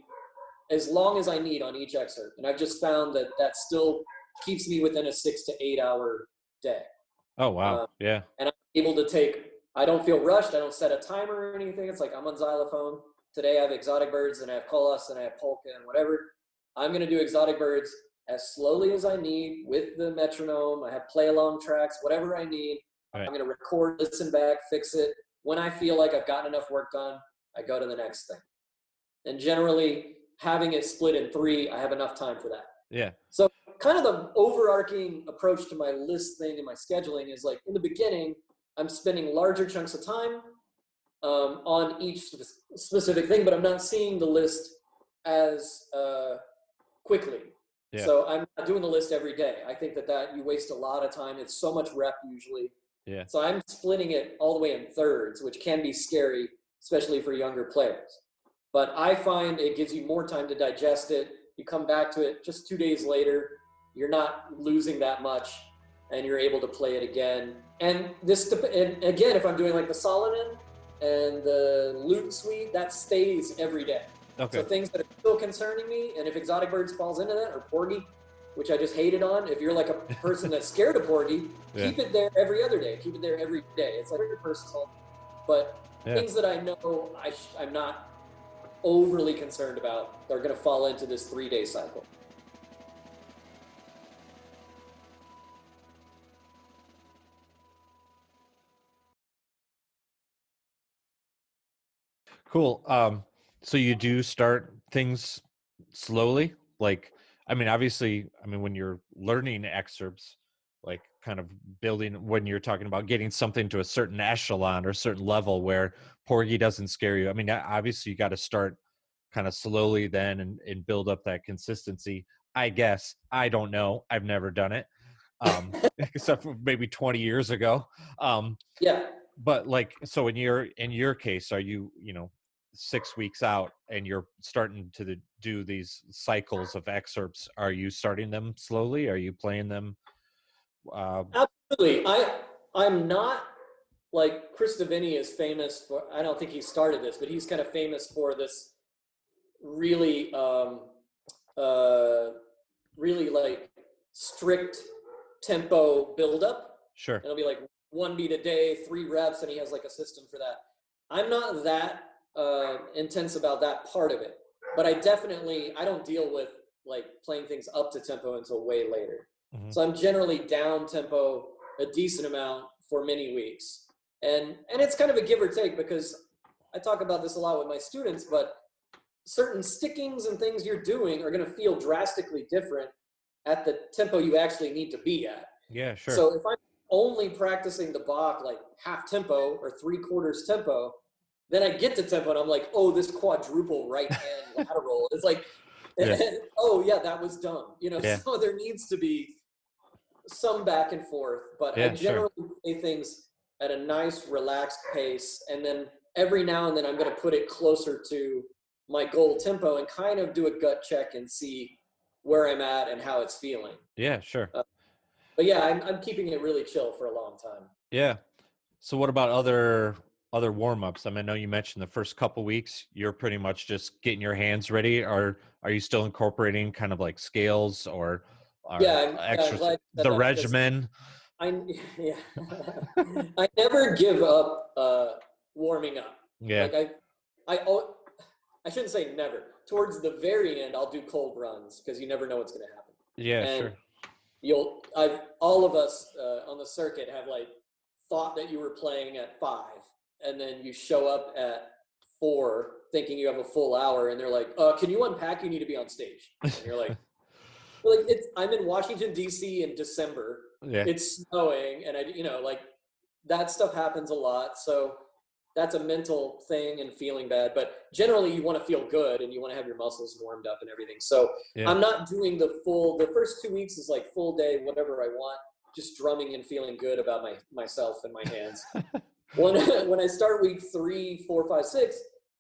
as long as I need on each excerpt. And I've just found that that still keeps me within a 6 to 8 hour day. Oh, wow. Yeah. And I'm able to take, I don't feel rushed. I don't set a timer or anything. It's like I'm on xylophone. Today I have exotic birds and I have kolas and I have polka and whatever. I'm going to do exotic birds as slowly as I need with the metronome. I have play along tracks, whatever I need. Right. I'm going to record, listen back, fix it. When I feel like I've gotten enough work done, I go to the next thing. And generally having it split in 3, I have enough time for that. Yeah. So kind of the overarching approach to my list thing and my scheduling is like in the beginning, I'm spending larger chunks of time on each specific thing, but I'm not seeing the list as quickly. Yeah. So I'm not doing the list every day. I think that you waste a lot of time. It's so much rep usually. Yeah. So I'm splitting it all the way in thirds, which can be scary, especially for younger players. But I find it gives you more time to digest it. You come back to it just 2 days later. You're not losing that much, and you're able to play it again. And and again, if I'm doing like the Solomon and the lute suite, that stays every day. Okay. So things that are still concerning me, and if Exotic Birds falls into that, or Porgy, which I just hated on, if you're like a person that's scared of Porgy, keep it there every other day. Keep it there every day. It's like very personal. But things that I know I'm not overly concerned about are going to fall into this 3-day cycle. Cool. So you do start things slowly? Like, I mean, obviously, when you're learning excerpts, like kind of building, when you're talking about getting something to a certain echelon or certain level where Porgy doesn't scare you. I mean, obviously you got to start kind of slowly then and build up that consistency. I guess. I don't know. I've never done it. Except for maybe 20 years ago. Yeah. But like, so in your case, are you 6 weeks out and you're starting to do these cycles of excerpts? Are you starting them slowly? Are you playing them? Absolutely. I'm not like Chris Davini is famous for, I don't think he started this, but he's kind of famous for this really, really like strict tempo buildup. Sure. It'll be like 1 beat a day, 3 reps, and he has like a system for that. I'm not that intense about that part of it, but I don't deal with like playing things up to tempo until way later. Mm-hmm. So I'm generally down tempo a decent amount for many weeks. And it's kind of a give or take, because I talk about this a lot with my students, but certain stickings and things you're doing are going to feel drastically different at the tempo you actually need to be at. Yeah, sure. So if I'm only practicing the Bach like half tempo or 3/4 tempo, then I get to tempo and I'm like, oh, this quadruple right hand lateral. It's like, oh yeah, that was dumb. So there needs to be some back and forth, but I generally play things at a nice, relaxed pace. And then every now and then I'm going to put it closer to my goal tempo and kind of do a gut check and see where I'm at and how it's feeling. Yeah, sure. But yeah, I'm keeping it really chill for a long time. Yeah. So what about other warm-ups? I know you mentioned the first couple weeks you're pretty much just getting your hands ready. Are you still incorporating kind of like scales or extra the regimen? I never give up warming up. Yeah. Like I shouldn't say never. Towards the very end, I'll do cold runs because you never know what's going to happen. Yeah, and sure. All of us on the circuit have like thought that you were playing at 5, and then you show up at 4 thinking you have a full hour, and they're like, can you unpack? You need to be on stage. And you're like, I'm in Washington, D.C. in December. Yeah. It's snowing, and like that stuff happens a lot. So that's a mental thing and feeling bad. But generally, you want to feel good and you want to have your muscles warmed up and everything. So Yeah. I'm not doing the first 2 weeks is like full day, whatever I want, just drumming and feeling good about myself and my hands. When I start week 3, 4, 5, 6,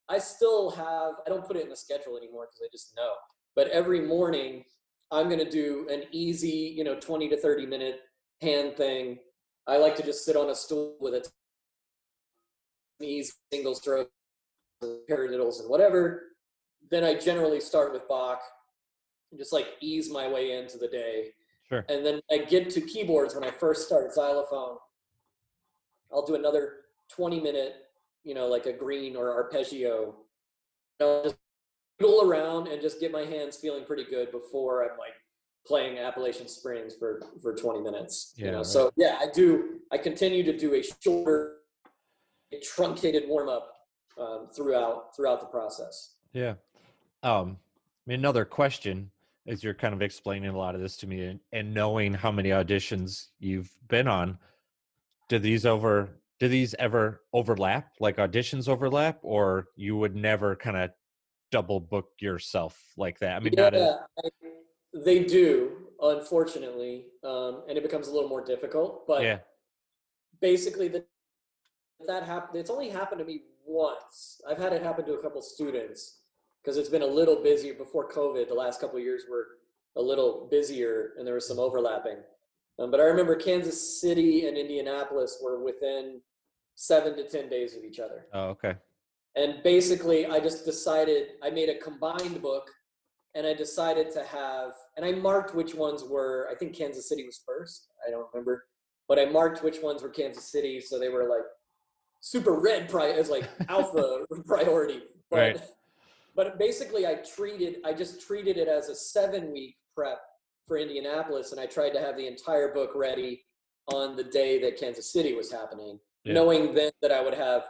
I still have, I don't put it in the schedule anymore because I just know. But every morning, I'm going to do an easy, 20 to 30 minute hand thing. I like to just sit on a stool with a easy single stroke, paradiddles and whatever. Then I generally start with Bach and just like ease my way into the day. Sure. And then I get to keyboards when I first start xylophone. I'll do another 20-minute, like a green or arpeggio. I'll just noodle around and just get my hands feeling pretty good before I'm like playing Appalachian Springs for 20 minutes. Yeah, right. So yeah, I continue to do a shorter, truncated warm-up throughout the process. Yeah. Another question, as you're kind of explaining a lot of this to me and knowing how many auditions you've been on, do these ever overlap, like auditions overlap, or you would never kind of double book yourself like that? I mean, they do, unfortunately, and it becomes a little more difficult, but yeah. Basically that happened. It's only happened to me once. I've had it happen to a couple students because it's been a little busier before COVID. The last couple of years were a little busier and there was some overlapping. But I remember Kansas City and Indianapolis were within 7 to 10 days of each other. Oh, okay. And basically I just decided, I made a combined book and I decided to have, and I marked which ones were, I think Kansas City was first. I don't remember, but I marked which ones were Kansas City. So they were like super red as like alpha priority. But, right. But basically I just treated it as a 7-week prep for Indianapolis. And I tried to have the entire book ready on the day that Kansas City was happening, knowing then that I would have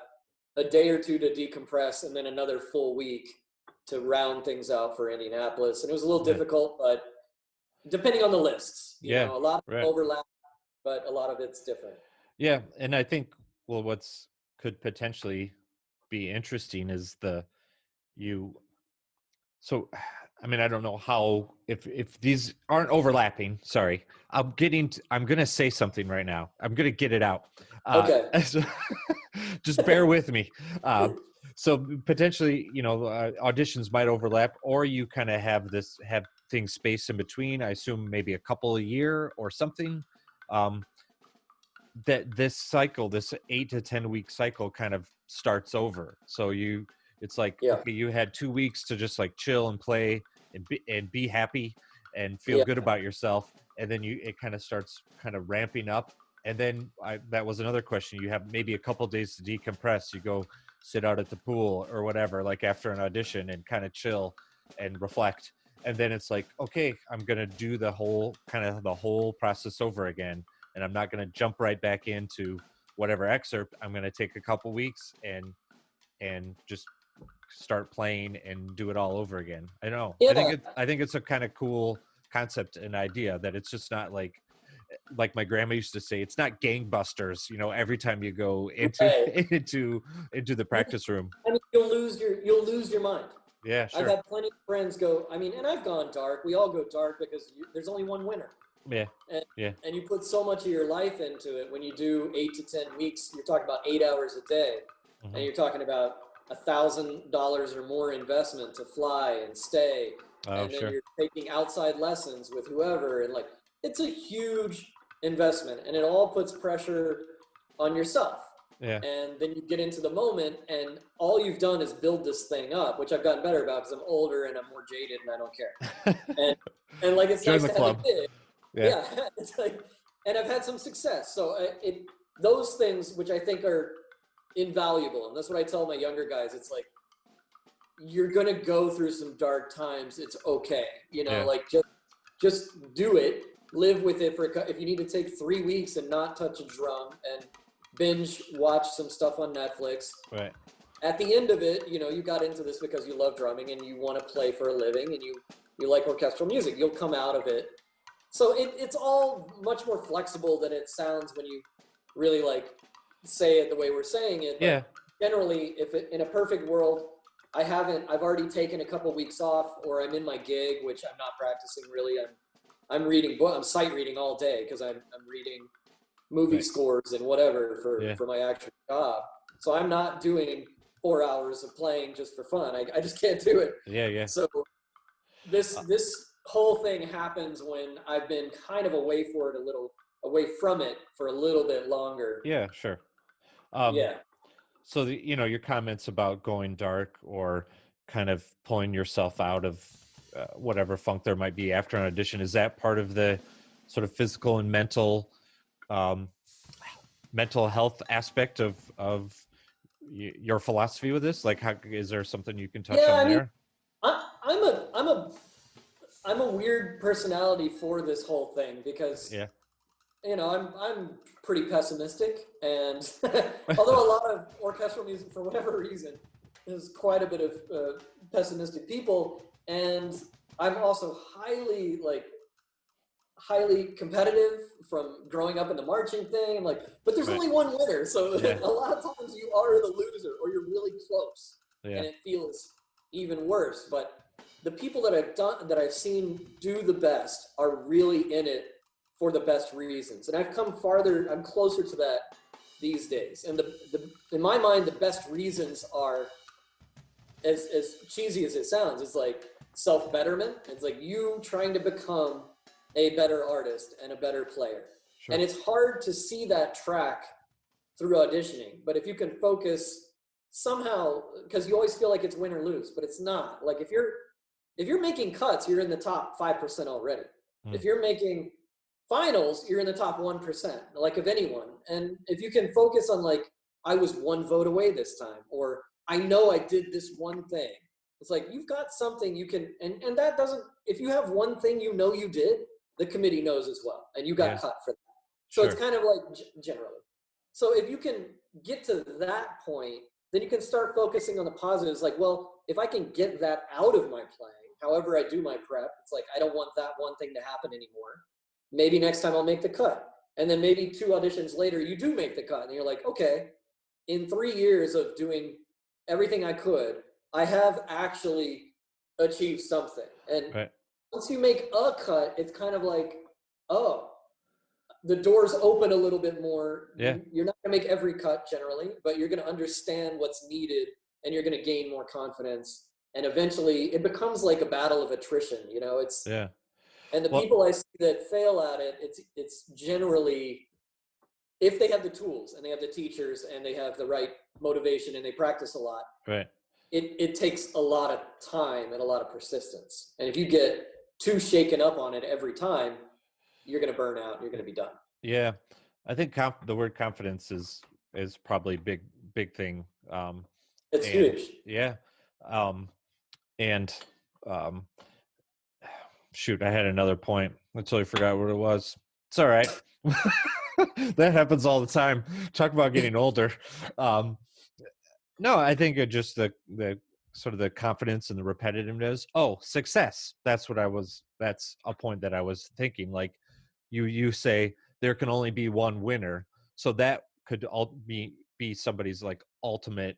a day or two to decompress and then another full week to round things out for Indianapolis. And it was a little difficult, but depending on the lists, you know, a lot of overlap, but a lot of it's different. Yeah. And I think, well, what's could potentially be interesting is so, I mean, I don't know how, if these aren't overlapping, sorry, I'm going to say something right now. I'm going to get it out. Okay. So, just bear with me. So potentially, auditions might overlap, or you kind of have things spaced in between. I assume maybe a couple a year or something. That this cycle, this 8 to 10 week cycle, kind of starts over. So it's like, okay, you had 2 weeks to just like chill and play and be happy and feel good about yourself, and then it kind of starts kind of ramping up. And then that was another question. You have maybe a couple days to decompress. You go sit out at the pool or whatever, like after an audition, and kind of chill and reflect. And then it's like, okay, I'm going to do the whole process over again. And I'm not going to jump right back into whatever excerpt. I'm going to take a couple weeks and just start playing and do it all over again. I know. Yeah. I think it's a kind of cool concept and idea that it's just not like my grandma used to say, it's not gangbusters, every time you go into the practice room. I mean, you'll lose your mind. Yeah, sure. I've had plenty of friends go, and I've gone dark. We all go dark because there's only one winner. Yeah. And you put so much of your life into it. When you do 8 to 10 weeks, you're talking about 8 hours a day, and you're talking about $1,000 or more investment to fly and stay, and then you're taking outside lessons with whoever, and like it's a huge investment, and it all puts pressure on yourself. Yeah. And then you get into the moment, and all you've done is build this thing up, which I've gotten better about because I'm older and I'm more jaded and I don't care. and like it's join nice the to club. have a kid. Yeah. It's like, and I've had some success. So those things, which I think are invaluable, and that's what I tell my younger guys. It's like, you're gonna go through some dark times. It's okay, like just do it. Live with it if you need to take 3 weeks and not touch a drum and binge watch some stuff on Netflix. Right. At the end of it, you got into this because you love drumming and you want to play for a living and you like orchestral music. You'll come out of it. So it's all much more flexible than it sounds when you really like say it the way we're saying it. But generally, in a perfect world, I've already taken a couple weeks off, or I'm in my gig, which I'm not practicing really. I'm reading I'm sight reading all day because I'm reading movie scores and whatever for my actual job. So I'm not doing 4 hours of playing just for fun. I just can't do it. Yeah. So this whole thing happens when I've been kind of away from it for a little bit longer. Yeah, sure. Yeah. So your comments about going dark or kind of pulling yourself out of whatever funk there might be after an audition, is that part of the sort of physical and um, mental health aspect of your philosophy with this? Like, how is there something you can touch on there? I'm a weird personality for this whole thing because I'm pretty pessimistic, and although a lot of orchestral music, for whatever reason, is quite a bit of pessimistic people, and I'm also highly competitive from growing up in the marching thing. But there's only one winner, so a lot of times you are the loser, or you're really close, and it feels even worse. But the people that I've seen do the best are really in it for the best reasons, and I'm closer to that these days. And in my mind, the best reasons are, as cheesy as it sounds, it's like self-betterment. It's like you trying to become a better artist and a better player. Sure. And it's hard to see that track through auditioning, but if you can focus somehow, because you always feel like it's win or lose, but it's not. Like if you're making cuts, you're in the top 5% already. If you're making finals, you're in the top 1%, like of anyone. And if you can focus on I was one vote away this time, or I know I did this one thing. It's like, you've got something you can, and that doesn't, if you have one thing you did, the committee knows as well, and you got cut for that. So it's kind of like generally. So if you can get to that point, then you can start focusing on the positives. Like, well, if I can get that out of my playing, however I do my prep, it's like, I don't want that one thing to happen anymore. Maybe next time I'll make the cut. And then maybe 2 auditions later, you do make the cut. And you're like, okay, in 3 years of doing everything I could, I have actually achieved something. And once you make a cut, it's kind of like, oh, the doors open a little bit more. Yeah. You're not going to make every cut generally, but you're going to understand what's needed, and you're going to gain more confidence. And eventually it becomes like a battle of attrition. And the people I see that fail at it, it's generally, if they have the tools and they have the teachers and they have the right motivation and they practice a lot, it takes a lot of time and a lot of persistence. And if you get too shaken up on it every time, you're going to burn out. You're going to be done. Yeah, I think the word confidence is probably big thing. It's huge. Yeah, shoot, I had another point. I totally forgot what it was. It's all right. That happens all the time. Talk about getting older. No, I think it just the sort of the confidence and the repetitiveness. Oh, success. That's a point that I was thinking. Like you say there can only be one winner. So that could all be somebody's like ultimate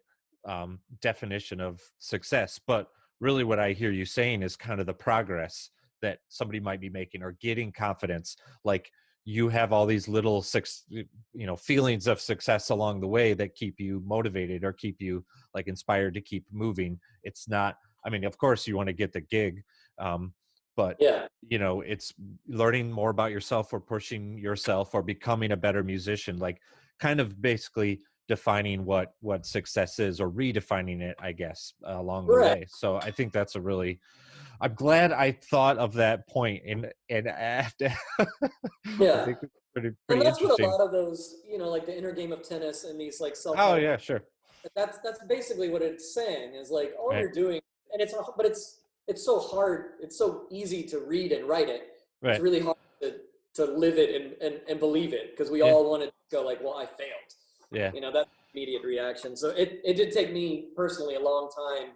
definition of success. But really what I hear you saying is kind of the progress that somebody might be making or getting confidence. Like you have all these little feelings of success along the way that keep you motivated or keep you like inspired to keep moving. It's not, I mean, of course you want to get the gig, but it's learning more about yourself or pushing yourself or becoming a better musician, like kind of basically defining what success is or redefining it, I guess, along the way. So I think that's I'm glad I thought of that point, and after I think it's pretty and that's interesting. What a lot of those, like the inner game of tennis and these like self. Oh yeah, sure. That's basically what it's saying is like all you're doing, and it's so hard. It's so easy to read and write it. It's really hard to live it and believe it, because we all want to go like, well, I failed. Yeah. That's immediate reaction. So it did take me personally a long time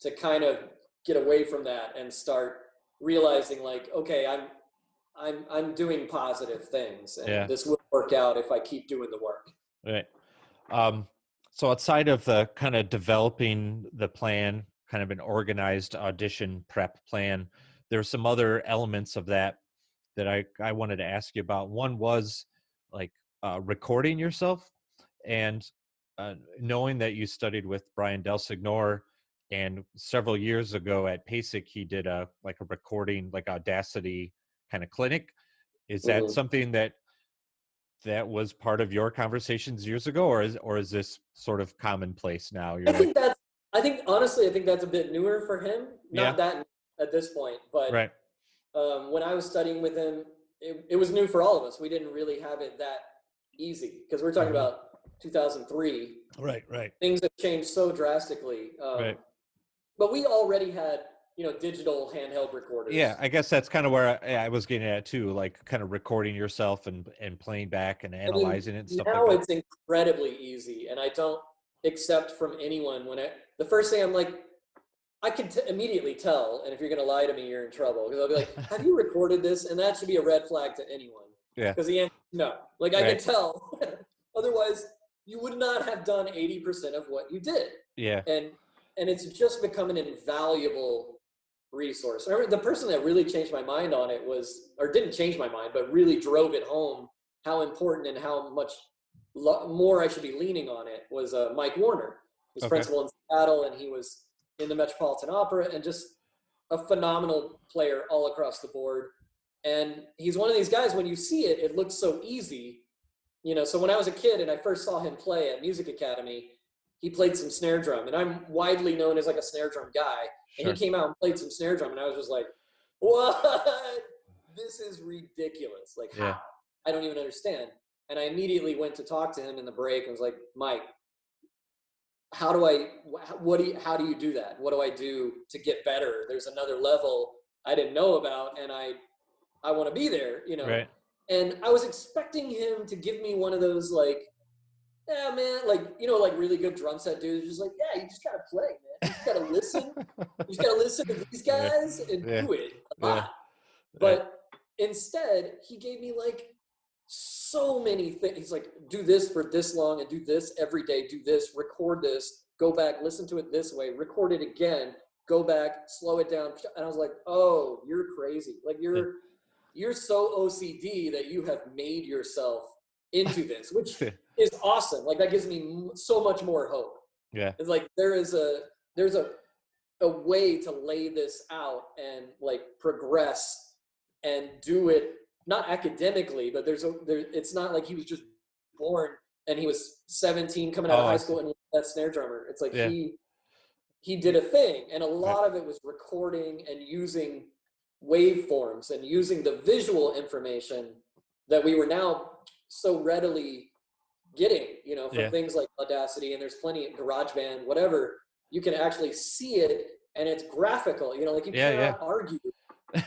to kind of get away from that and start realizing like, okay, I'm doing positive things, and this will work out if I keep doing the work. Right. So outside of the kind of developing the plan, kind of an organized audition prep plan, there's some other elements of that that I wanted to ask you about. One was like recording yourself, and knowing that you studied with Brian Del Signore, and several years ago at PASIC he did a recording, like Audacity kind of clinic. Is that Mhm. something that was part of your conversations years ago, or is this sort of commonplace now? I You're like, think that's. I think honestly, I think that's a bit newer for him. yeah, Not that at this point, but right, when I was studying with him, it was new for all of us. We didn't really have it that easy because we're talking hmm, about 2003. right, right, Things have changed so drastically. right. But we already had, digital handheld Yeah, recorders. I guess that's kind of where I was getting at too, like kind of recording yourself and playing back and I mean, analyzing it and stuff like now that. it's incredibly easy, and I don't accept from anyone the first thing I'm like, I can immediately tell, and if you're going to lie to me, you're in trouble. Because I'll be like, "Have you recorded this?" And that should be a red flag to anyone. Yeah, Because the answer is no. Like I can right. tell. Otherwise, you would not have done 80% of what you did. Yeah, And it's just become an invaluable resource. I remember the person that really changed my mind on it or didn't change my mind, but really drove it home how important and how much more I should be leaning on it was Mike Warner. He was okay, principal in Seattle, and he was in the Metropolitan Opera, and just a phenomenal player all across the board. And he's one of these guys, when you see it, it looks so easy. So when I was a kid and I first saw him play at Music Academy, he played some snare drum, and I'm widely known as like a snare drum guy. And he sure. came out and played some snare drum, and I was just like, what? This is ridiculous. Like, Yeah, how? I don't even understand. And I immediately went to talk to him in the break and was like, Mike, how do you do that? What do I do to get better? There's another level I didn't know about, and I want to be there. right. And I was expecting him to give me one of those like, yeah, man, like really good drum set dudes, just like, yeah, you just gotta play, man. You just gotta listen. You just gotta listen to these Yeah, guys and yeah, do it a yeah, lot. right. But instead, he gave me like so many things. He's like, do this for this long and do this every day, do this, record this, go back, listen to it this way, record it again, go back, slow it down. And I was like, oh, you're crazy. Like Yeah, you're so OCD that you have made yourself into this, which is awesome. Like that gives me so much more hope. yeah, It's like there's a way to lay this out and like progress and do it not academically, but it's not like he was just born and he was 17 coming out of oh, high I see. school and that snare drummer. It's like Yeah, he did a thing, and a right. lot of it was recording and using waveforms and using the visual information that we were now so readily getting, from Yeah, things like Audacity, and there's plenty of GarageBand, whatever. You can actually see it, and it's graphical. Like you yeah, yeah. cannot argue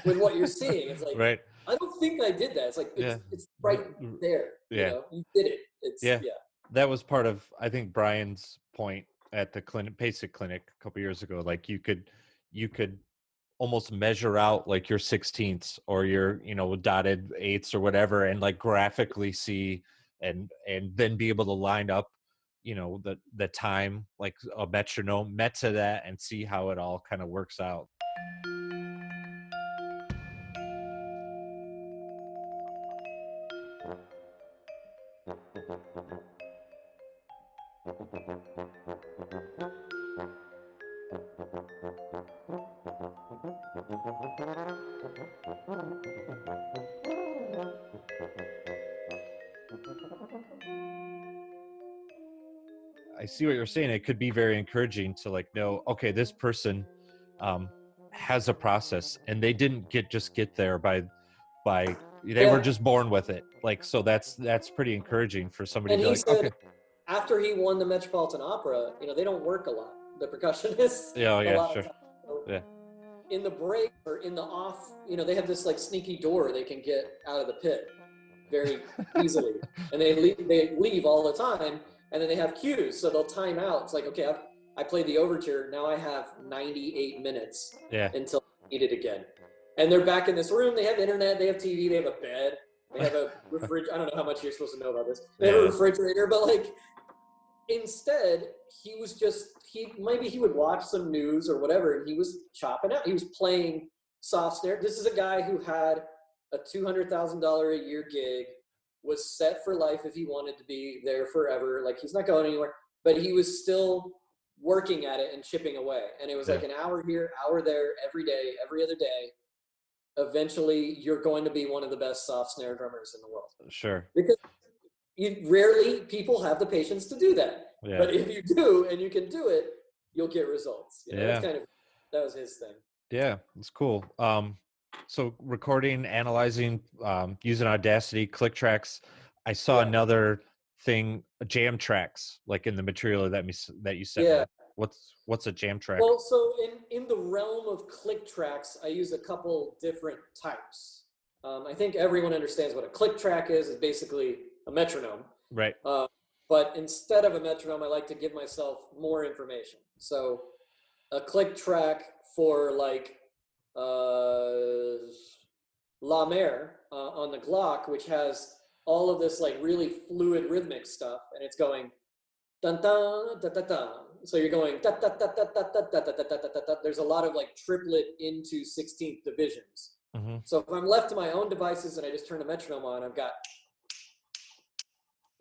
with what you're seeing. It's like, Right. I don't think I did that. It's like Yeah. it's right there. Yeah. You did it. It's Yeah. yeah. That was part of, I think, Brian's point at the PASIC clinic a couple years ago. Like you could almost measure out like your sixteenths or your, dotted eighths or whatever, and like graphically see and then be able to line up, the time, like a metronome met to that, and see how it all kind of works out. I see what you're saying. It could be very encouraging to like know, okay, this person um, has a process, and they didn't just get there by they were Yeah. just born with it. Like, so that's pretty encouraging for somebody to And be he like, said okay, after he won the Metropolitan Opera, they don't work a lot. The percussionists yeah, oh, a yeah, lot of sure, times. So yeah, in the break or in the off, they have this like sneaky door they can get out of the pit very easily, and they leave all the time, and then they have cues, so they'll time out. It's like, okay, I played the overture, now I have 98 minutes yeah, until I need it again, and they're back in this room. They have internet, they have TV, they have a bed, they have a refrigerator. I don't know how much you're supposed to know about this. They have a yeah, refrigerator, but like instead, he was just, maybe he would watch some news or whatever, and he was chopping out. He was playing soft snare. This is a guy who had a $200,000 a year gig, was set for life if he wanted to be there forever. Like, he's not going anywhere, but he was still working at it and chipping away. And it was like an hour here, hour there, every day, every other day. Eventually, you're going to be one of the best soft snare drummers in the world. Sure. Because rarely people have the patience to do that. Yeah. But if you do and you can do it, you'll get results. You know, yeah. That's that was his thing. Yeah, it's cool. So recording, analyzing, using Audacity, click tracks. I saw another thing, jam tracks, like in the material that you sent me. What's a jam track? Well, so in the realm of click tracks, I use a couple different types. I think everyone understands what a click track is basically a metronome. Right. But instead of a metronome, I like to give myself more information. So a click track for like La Mer on the Glock, which has all of this like really fluid rhythmic stuff, and it's going dun dun da da da. So you're going da da da da da da da da da da da. There's a lot of like triplet into 16th divisions. Mm-hmm. So if I'm left to my own devices and I just turn a metronome on,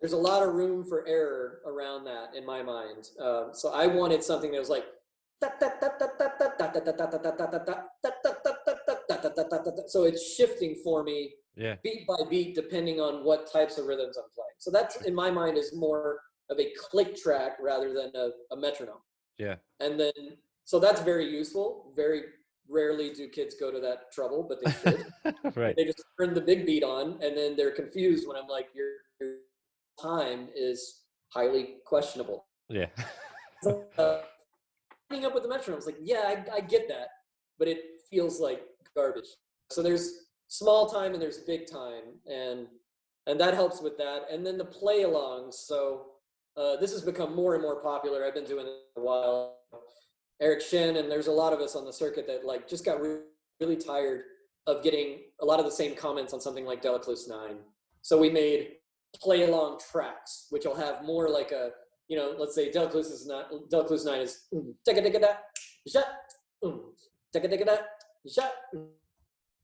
there's a lot of room for error around that in my mind. So I wanted something that was like so it's shifting for me beat by beat depending on what types of rhythms I'm playing. So that's in my mind is more of a click track rather than a metronome. Yeah. And then so that's very useful. Very rarely do kids go to that trouble, but they should. Right. They just turn the big beat on and then they're confused when I'm like, your time is highly questionable. Yeah. Up with the metronomes, like, yeah, I get that, but it feels like garbage. So there's small time and there's big time, and that helps with that. And then the play alongs. So this has become more and more popular. I've been doing it a while. Eric Shin, and there's a lot of us on the circuit that like just got really tired of getting a lot of the same comments on something like Delacluse 9. So we made play along tracks, which will have more like a, you know, let's say Delacluse 9 is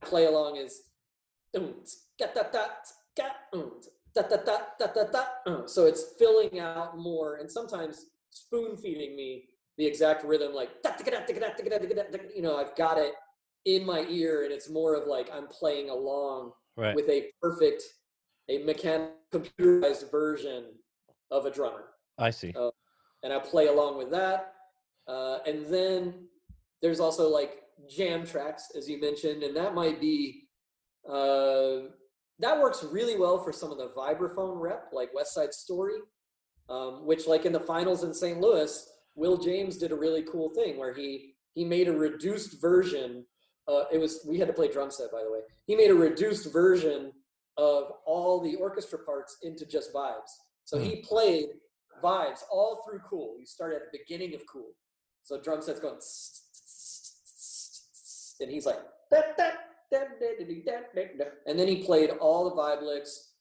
play along is so it's filling out more and sometimes spoon feeding me the exact rhythm, like, you know, I've got it in my ear and it's more of like I'm playing along with a mechanical computerized version of a drummer. I see. And I play along with that. And then there's also like jam tracks, as you mentioned, and that might be, that works really well for some of the vibraphone rep, like West Side Story, which like in the finals in St. Louis, Will James did a really cool thing where he made a reduced version. We had to play drum set, by the way. He made a reduced version of all the orchestra parts into just vibes. So he played vibes all through Cool. You start at the beginning of Cool. So drum set's going, and he's like, and then he played all the vibe licks,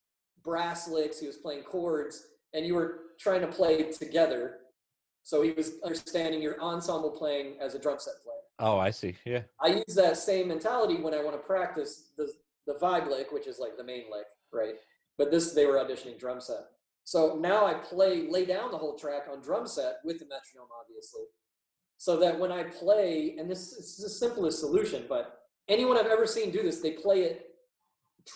brass licks, he was playing chords, and you were trying to play together. So he was understanding your ensemble playing as a drum set player. Oh, I see. Yeah. I use that same mentality when I want to practice the vibe lick, which is like the main lick, right? But they were auditioning drum set. So now I lay down the whole track on drum set with the metronome, obviously. So that when I play, and this is the simplest solution, but anyone I've ever seen do this, they play it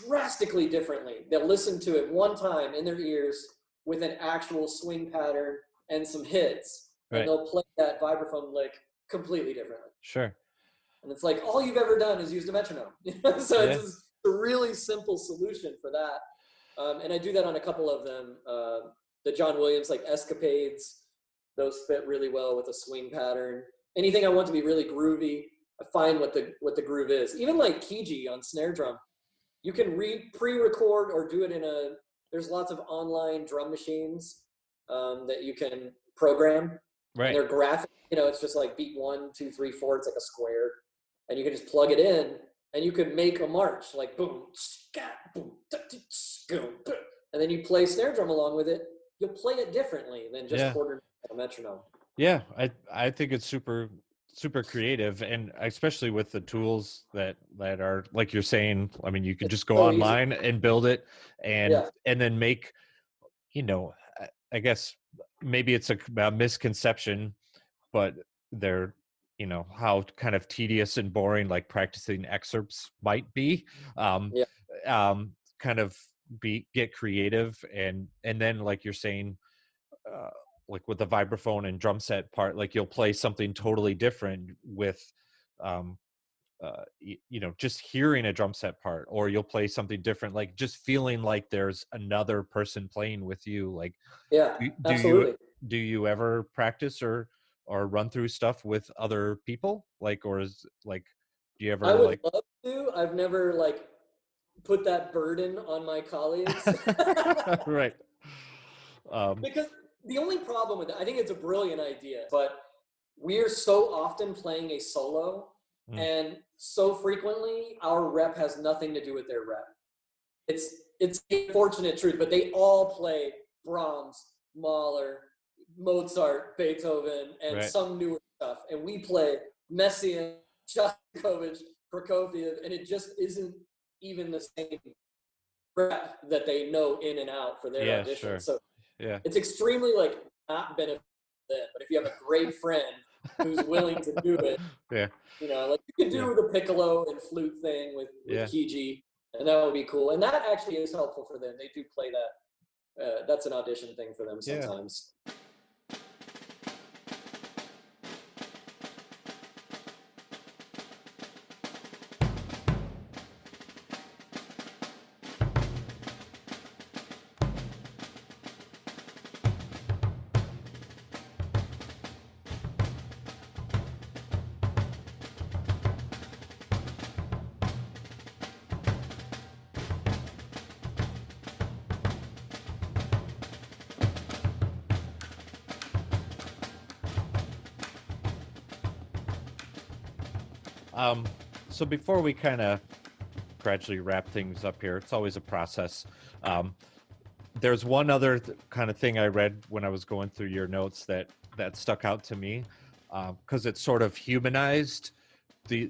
drastically differently. They'll listen to it one time in their ears with an actual swing pattern and some hits, and they'll play that vibraphone lick completely differently. Sure. And it's like, all you've ever done is used a metronome. So it's a really simple solution for that. And I do that on a couple of them. The John Williams, like Escapades, those fit really well with a swing pattern. Anything I want to be really groovy, I find what the groove is. Even like Kiji on snare drum, you can pre-record or do it there's lots of online drum machines that you can program. Right. And they're graphic, it's just like beat 1, 2, 3, 4, it's like a square. And you can just plug it in and you can make a march, like boom, scat, boom, boom, and then you play snare drum along with it you'll play it differently than just Yeah. quarter a metronome. Yeah, I think it's super creative, and especially with the tools that are, like you're saying, I mean, you can It's just go so easy. online and build it, and Yeah. then make, I guess maybe it's a misconception, but they're, how kind of tedious and boring like practicing excerpts might be. um Yeah. Kind of get creative, and then, like you're saying, uh, like with the vibraphone and drum set part, like you'll play something totally different with, um just hearing a drum set part, or you'll play something different, like just feeling like there's another person playing with you. Like, Yeah, do you absolutely. ever practice or run through stuff with other people, like, or is like, do you I ever would like love to. I've never like put that burden on my colleagues. right. um Because the only problem with it, I think it's a brilliant idea, but we're so often playing a solo, mm, and so frequently our rep has nothing to do with their rep. It's the unfortunate truth, but they all play Brahms, Mahler, Mozart, Beethoven, and right. some newer stuff, and we play Messiaen, Shostakovich, Prokofiev, and it just isn't even the same rep that they know in and out for their Yeah, audition. sure. So Yeah. it's extremely like not beneficial then. But if you have a great friend who's willing to do it, Yeah. like you could Yeah. do the piccolo and flute thing with Yeah. Kiji, and that would be cool. And that actually is helpful for them. They do play that. That's an audition thing for them Yeah. sometimes. um so before we kind of gradually wrap things up here, it's always a process. um there's one other kind of thing I read when I was going through your notes that stuck out to me, because it sort of humanized the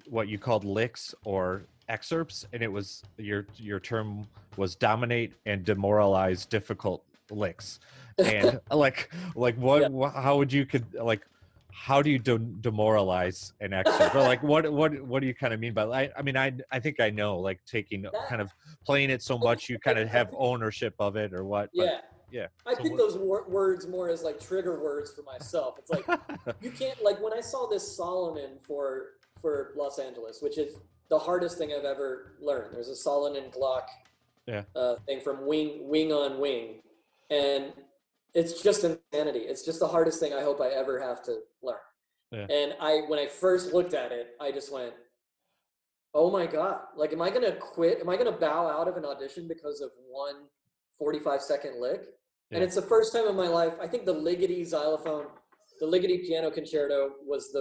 what you called licks or excerpts, and it was your term was dominate and demoralize difficult licks. And like Yeah. how would you could like how do you demoralize an excerpt, or like what do you kind of mean by, I mean, I think I know, like taking That kind of playing it so I much you kind of I have ownership of it or what, but yeah. yeah. I So pick those words more as like trigger words for myself. It's like you can't, like when I saw this Solonen for Los Angeles, which is the hardest thing I've ever learned. There's a Solonen Glock yeah. thing from Wing on Wing, and it's just insanity. It's just the hardest thing I hope I ever have to learn. Yeah. And when I first looked at it, I just went, "Oh my god! Like, am I gonna quit? Am I gonna bow out of an audition because of one 45-second lick?" And Yeah. it's the first time in my life. I think the Ligeti xylophone, the Ligeti piano concerto was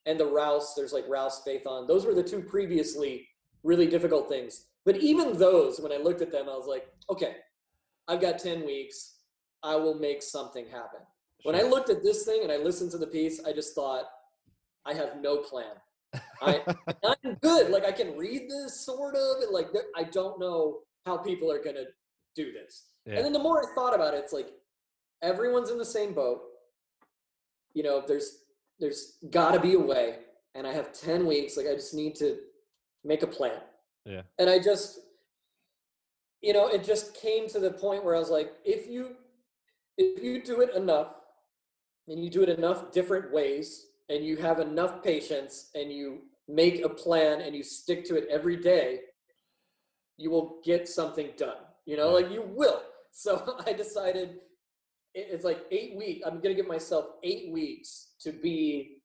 and the Rouse. There's like Rouse Phaethon. Those were the two previously really difficult things. But even those, when I looked at them, I was like, okay, I've got 10 weeks. I will make something happen. When I Sure. looked at this thing and I listened to the piece, I just thought, I have no plan. I'm good. Like I can read this sort of, and like I don't know how people are gonna do this. Yeah. And then the more I thought about it, it's like everyone's in the same boat. There's got to be a way, and I have 10 weeks. Like I just need to make a plan. Yeah. And I just, it just came to the point where I was like, if you do it enough, and you do it enough different ways, and you have enough patience, and you make a plan, and you stick to it every day, you will get something done. Yeah. Like you will. So I decided it's like 8 weeks. I'm going to give myself 8 weeks to be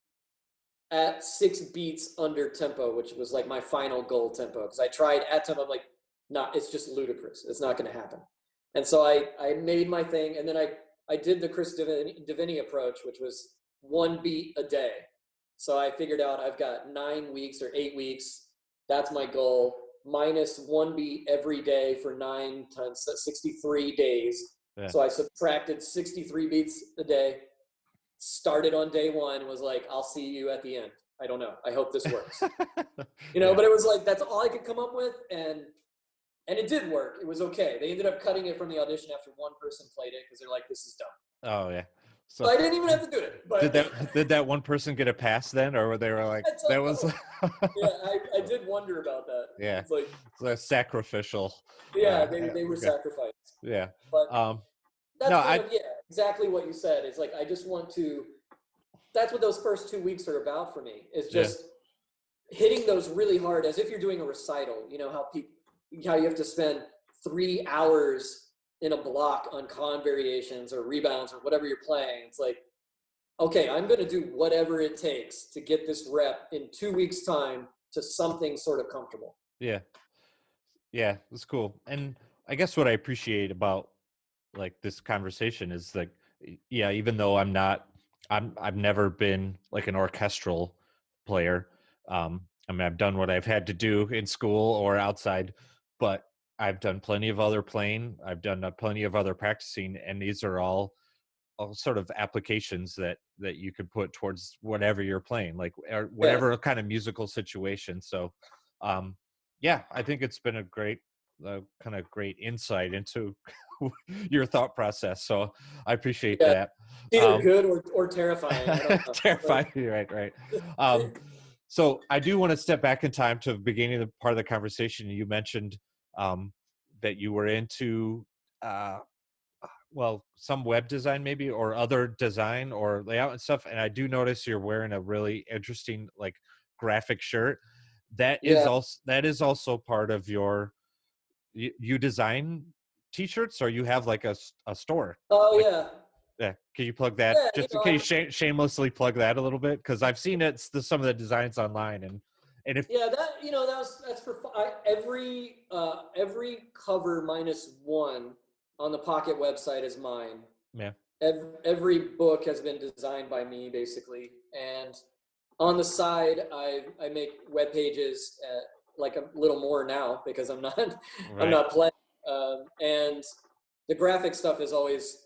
at 6 beats under tempo, which was like my final goal tempo. Because I tried at tempo, I'm like, nah, it's just ludicrous. It's not going to happen. And so I made my thing, and then I did the Chris Divini approach, which was 1 beat a day. So I figured out I've got 9 weeks or 8 weeks. That's my goal. minus 1 beat every day for 9 times 63 days. Yeah. So I subtracted 63 beats a day, started on day 1, and was like, I'll see you at the end. I don't know. I hope this works. You know, but it was like, that's all I could come up with. And it did work. It was okay. They ended up cutting it from the audition after one person played it because they're like, this is dumb. Oh yeah. So I didn't even have to do it. But did that one person get a pass then, or they were like, that was? Yeah, I did wonder about that. Yeah, it's like sacrificial. Yeah, they were sacrificed. Yeah, but that's no, kind of exactly what you said. It's like I just want to. That's what those first 2 weeks are about for me. Is just hitting those really hard, as if you're doing a recital. You know how you have to spend 3 hours in a block on con variations or rebounds or whatever you're playing. It's like, okay, I'm going to do whatever it takes to get this rep in 2 weeks' time to something sort of comfortable. Yeah, it's cool. And I guess what I appreciate about like this conversation is like, even though I've never been like an orchestral player. I mean, I've done what I've had to do in school or outside, but I've done plenty of other playing. I've done plenty of other practicing, and these are all sort of applications that you could put towards whatever you're playing, like or whatever kind of musical situation. So, I think it's been a great kind of great insight into your thought process. So I appreciate that. Either good or terrifying. I don't know. Terrifying, right. So I do want to step back in time to the beginning of the part of the conversation. You mentioned that you were into some web design maybe, or other design or layout and stuff. And I do notice you're wearing a really interesting like graphic shirt. That is also part of your, you design t-shirts, or you have like a store? Oh, like, yeah. Yeah, can you plug that? Just in case, shamelessly plug that a little bit, because I've seen some of the designs online, and if that's for every cover minus one on the Pocket website is mine. Yeah. Every book has been designed by me, basically, and on the side, I make web pages, like a little more now because I'm not I'm not playing, and the graphic stuff has always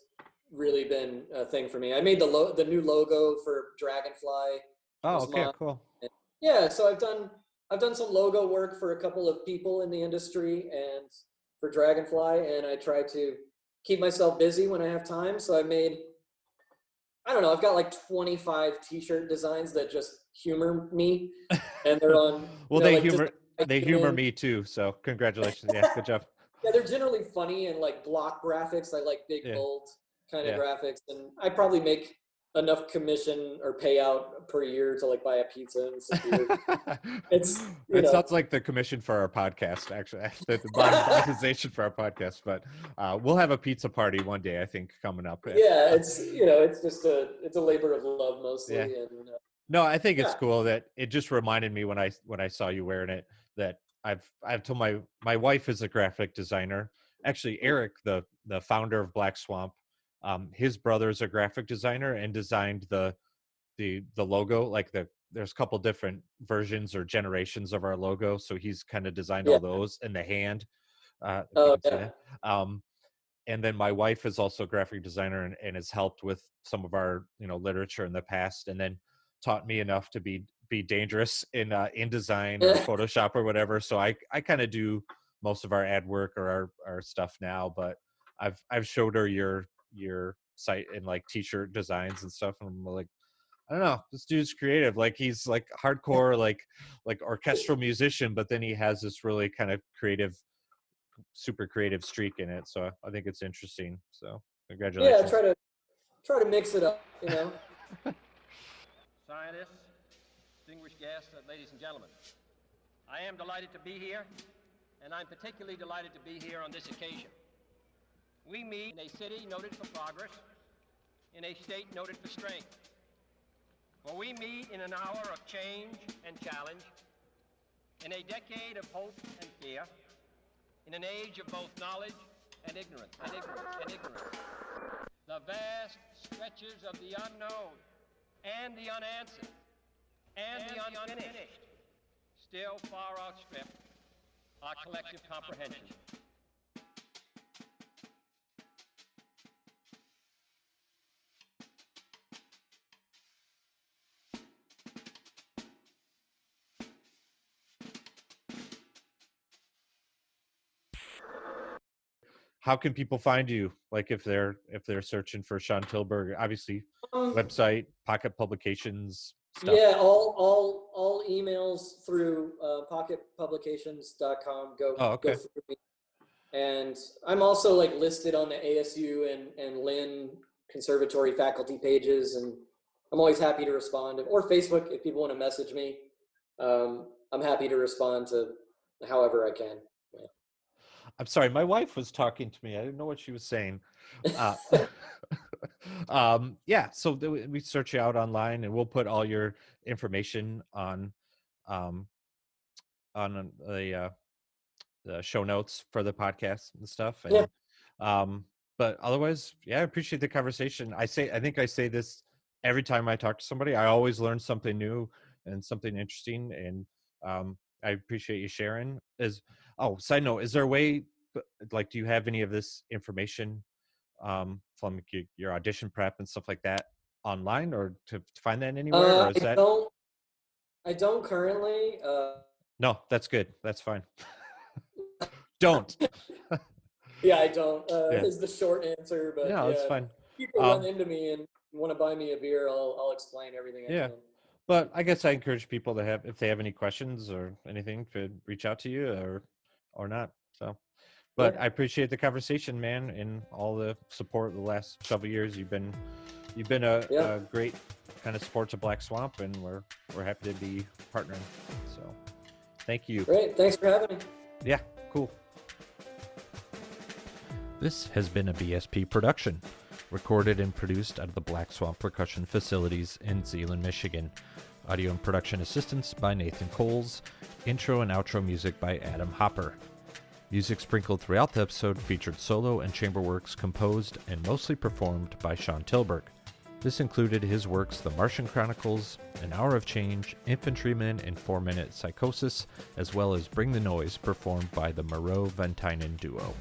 really been a thing for me. I made the new logo for Dragonfly. Oh, okay, cool. And yeah, so I've done some logo work for a couple of people in the industry and for Dragonfly, and I try to keep myself busy when I have time. So I've got like 25 t-shirt designs that just humor me, and they're on. Well, they humor me too. So congratulations. Yeah, good job. Yeah, they're generally funny and like block graphics. I like big, bold kind of graphics, and I probably make enough commission or payout per year to like buy a pizza and some beer. It sounds like the commission for our podcast, actually, the monetization for our podcast. But we'll have a pizza party one day, I think, coming up. Yeah, it's just it's a labor of love mostly. Yeah. And no, I think it's cool that it just reminded me when I saw you wearing it that I've told my wife is a graphic designer. Actually, Eric, the founder of Black Swamp, his brother's a graphic designer and designed the logo. Like there's a couple different versions or generations of our logo, so he's kind of designed all those, and the hand. And then my wife is also a graphic designer and has helped with some of our literature in the past, and then taught me enough to be dangerous in design or Photoshop or whatever. So I kind of do most of our ad work or our stuff now, but I've showed her your site and like t-shirt designs and stuff, and I'm like, I don't know, this dude's creative. Like he's like hardcore like orchestral musician, but then he has this really kind of super creative streak in it. So I think it's interesting. So congratulations. Yeah, try to mix it up, Scientists, distinguished guests, ladies and gentlemen, I am delighted to be here, and I'm particularly delighted to be here on this occasion. We meet in a city noted for progress, in a state noted for strength. For we meet in an hour of change and challenge, in a decade of hope and fear, in an age of both knowledge and ignorance. The vast stretches of the unknown and the unanswered and the unfinished still far outstrip our collective comprehension. How can people find you? Like if they're searching for Shaun Tilburg, obviously website, Pocket Publications stuff. Yeah, all emails through pocketpublications.com go through me. And I'm also like listed on the ASU and Lynn Conservatory faculty pages, and I'm always happy to respond. Or Facebook, if people want to message me, I'm happy to respond to however I can. Yeah. I'm sorry, my wife was talking to me. I didn't know what she was saying. Yeah, so we search you out online, and we'll put all your information on the show notes for the podcast and stuff. And but otherwise, yeah, I appreciate the conversation. I think I say this every time I talk to somebody. I always learn something new and something interesting, and I appreciate you sharing. Side note, is there a way, like, do you have any of this information from your audition prep and stuff like that online, or to find that anywhere? Or is I don't currently. No, that's good. That's fine. Don't. Yeah, I don't. Is the short answer, but yeah, it's fine. If people run into me and want to buy me a beer, I'll explain everything I can. But I guess I encourage people to if they have any questions or anything, to reach out to you or not. So, but I appreciate the conversation, man, and all the support the last several years. You've been a great kind of support to Black Swamp, and we're happy to be partnering. So, thank you. Great. Thanks for having me. Yeah, cool. This has been a BSP production, recorded and produced out of the Black Swamp Percussion facilities in Zeeland, Michigan. Audio and production assistance by Nathan Coles. Intro and outro music by Adam Hopper. Music sprinkled throughout the episode featured solo and chamber works composed and mostly performed by Shaun Tilburg. This included his works The Martian Chronicles, An Hour of Change, Infantryman, and 4-Minute Psychosis, as well as Bring the Noise performed by the Moreau-Ventinen Duo.